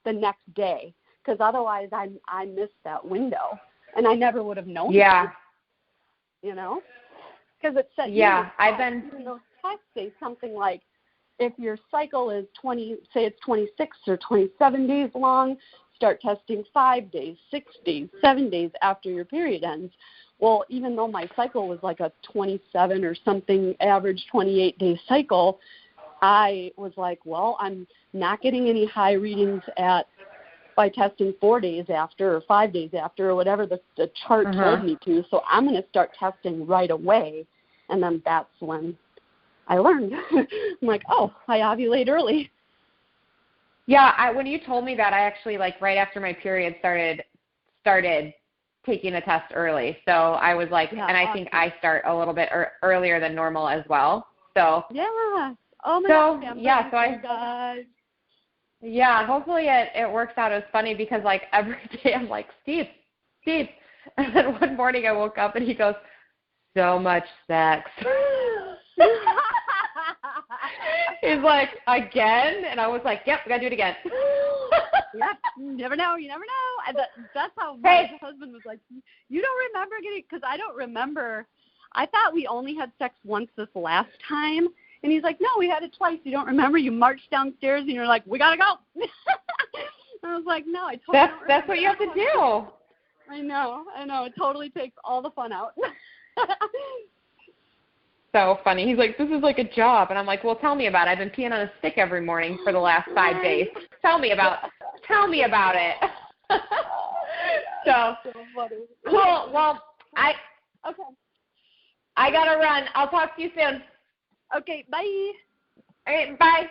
the next day because otherwise I miss that window, and I never would have known. Yeah. You know, because it said those tests say something like if your cycle is 26 or 27 days long, start testing 5 days, 6 days, 7 days after your period ends. Well, even though my cycle was like a 27 or something, average 28-day cycle, I was like, well, I'm not getting any high readings by testing 4 days after or 5 days after or whatever the chart told me to. So I'm going to start testing right away. And then that's when I learned. I'm like, oh, I ovulate early. Yeah, when you told me that, I actually, like, right after my period started taking a test early. So I was like, and I think I start a little bit earlier than normal as well. So yeah. Oh my God. Yeah, hopefully it works out. It was funny because, like, every day I'm like, Steve. And then one morning I woke up and he goes, so much sex. He's like, again? And I was like, yep, we got to do it again. Yep, you never know. And that's how my husband was like, you don't remember getting, because I don't remember. I thought we only had sex once this last time. And he's like, no, we had it twice. You don't remember? You marched downstairs and you're like, we got to go. I was like, no, I totally don't remember. That's what you have to do. I know. It totally takes all the fun out. So funny. He's like, this is like a job. And I'm like, well, tell me about it. I've been peeing on a stick every morning for the last 5 days. Tell me about it. So funny. Cool. Well, I got to run. I'll talk to you soon. Okay, bye. All right, bye.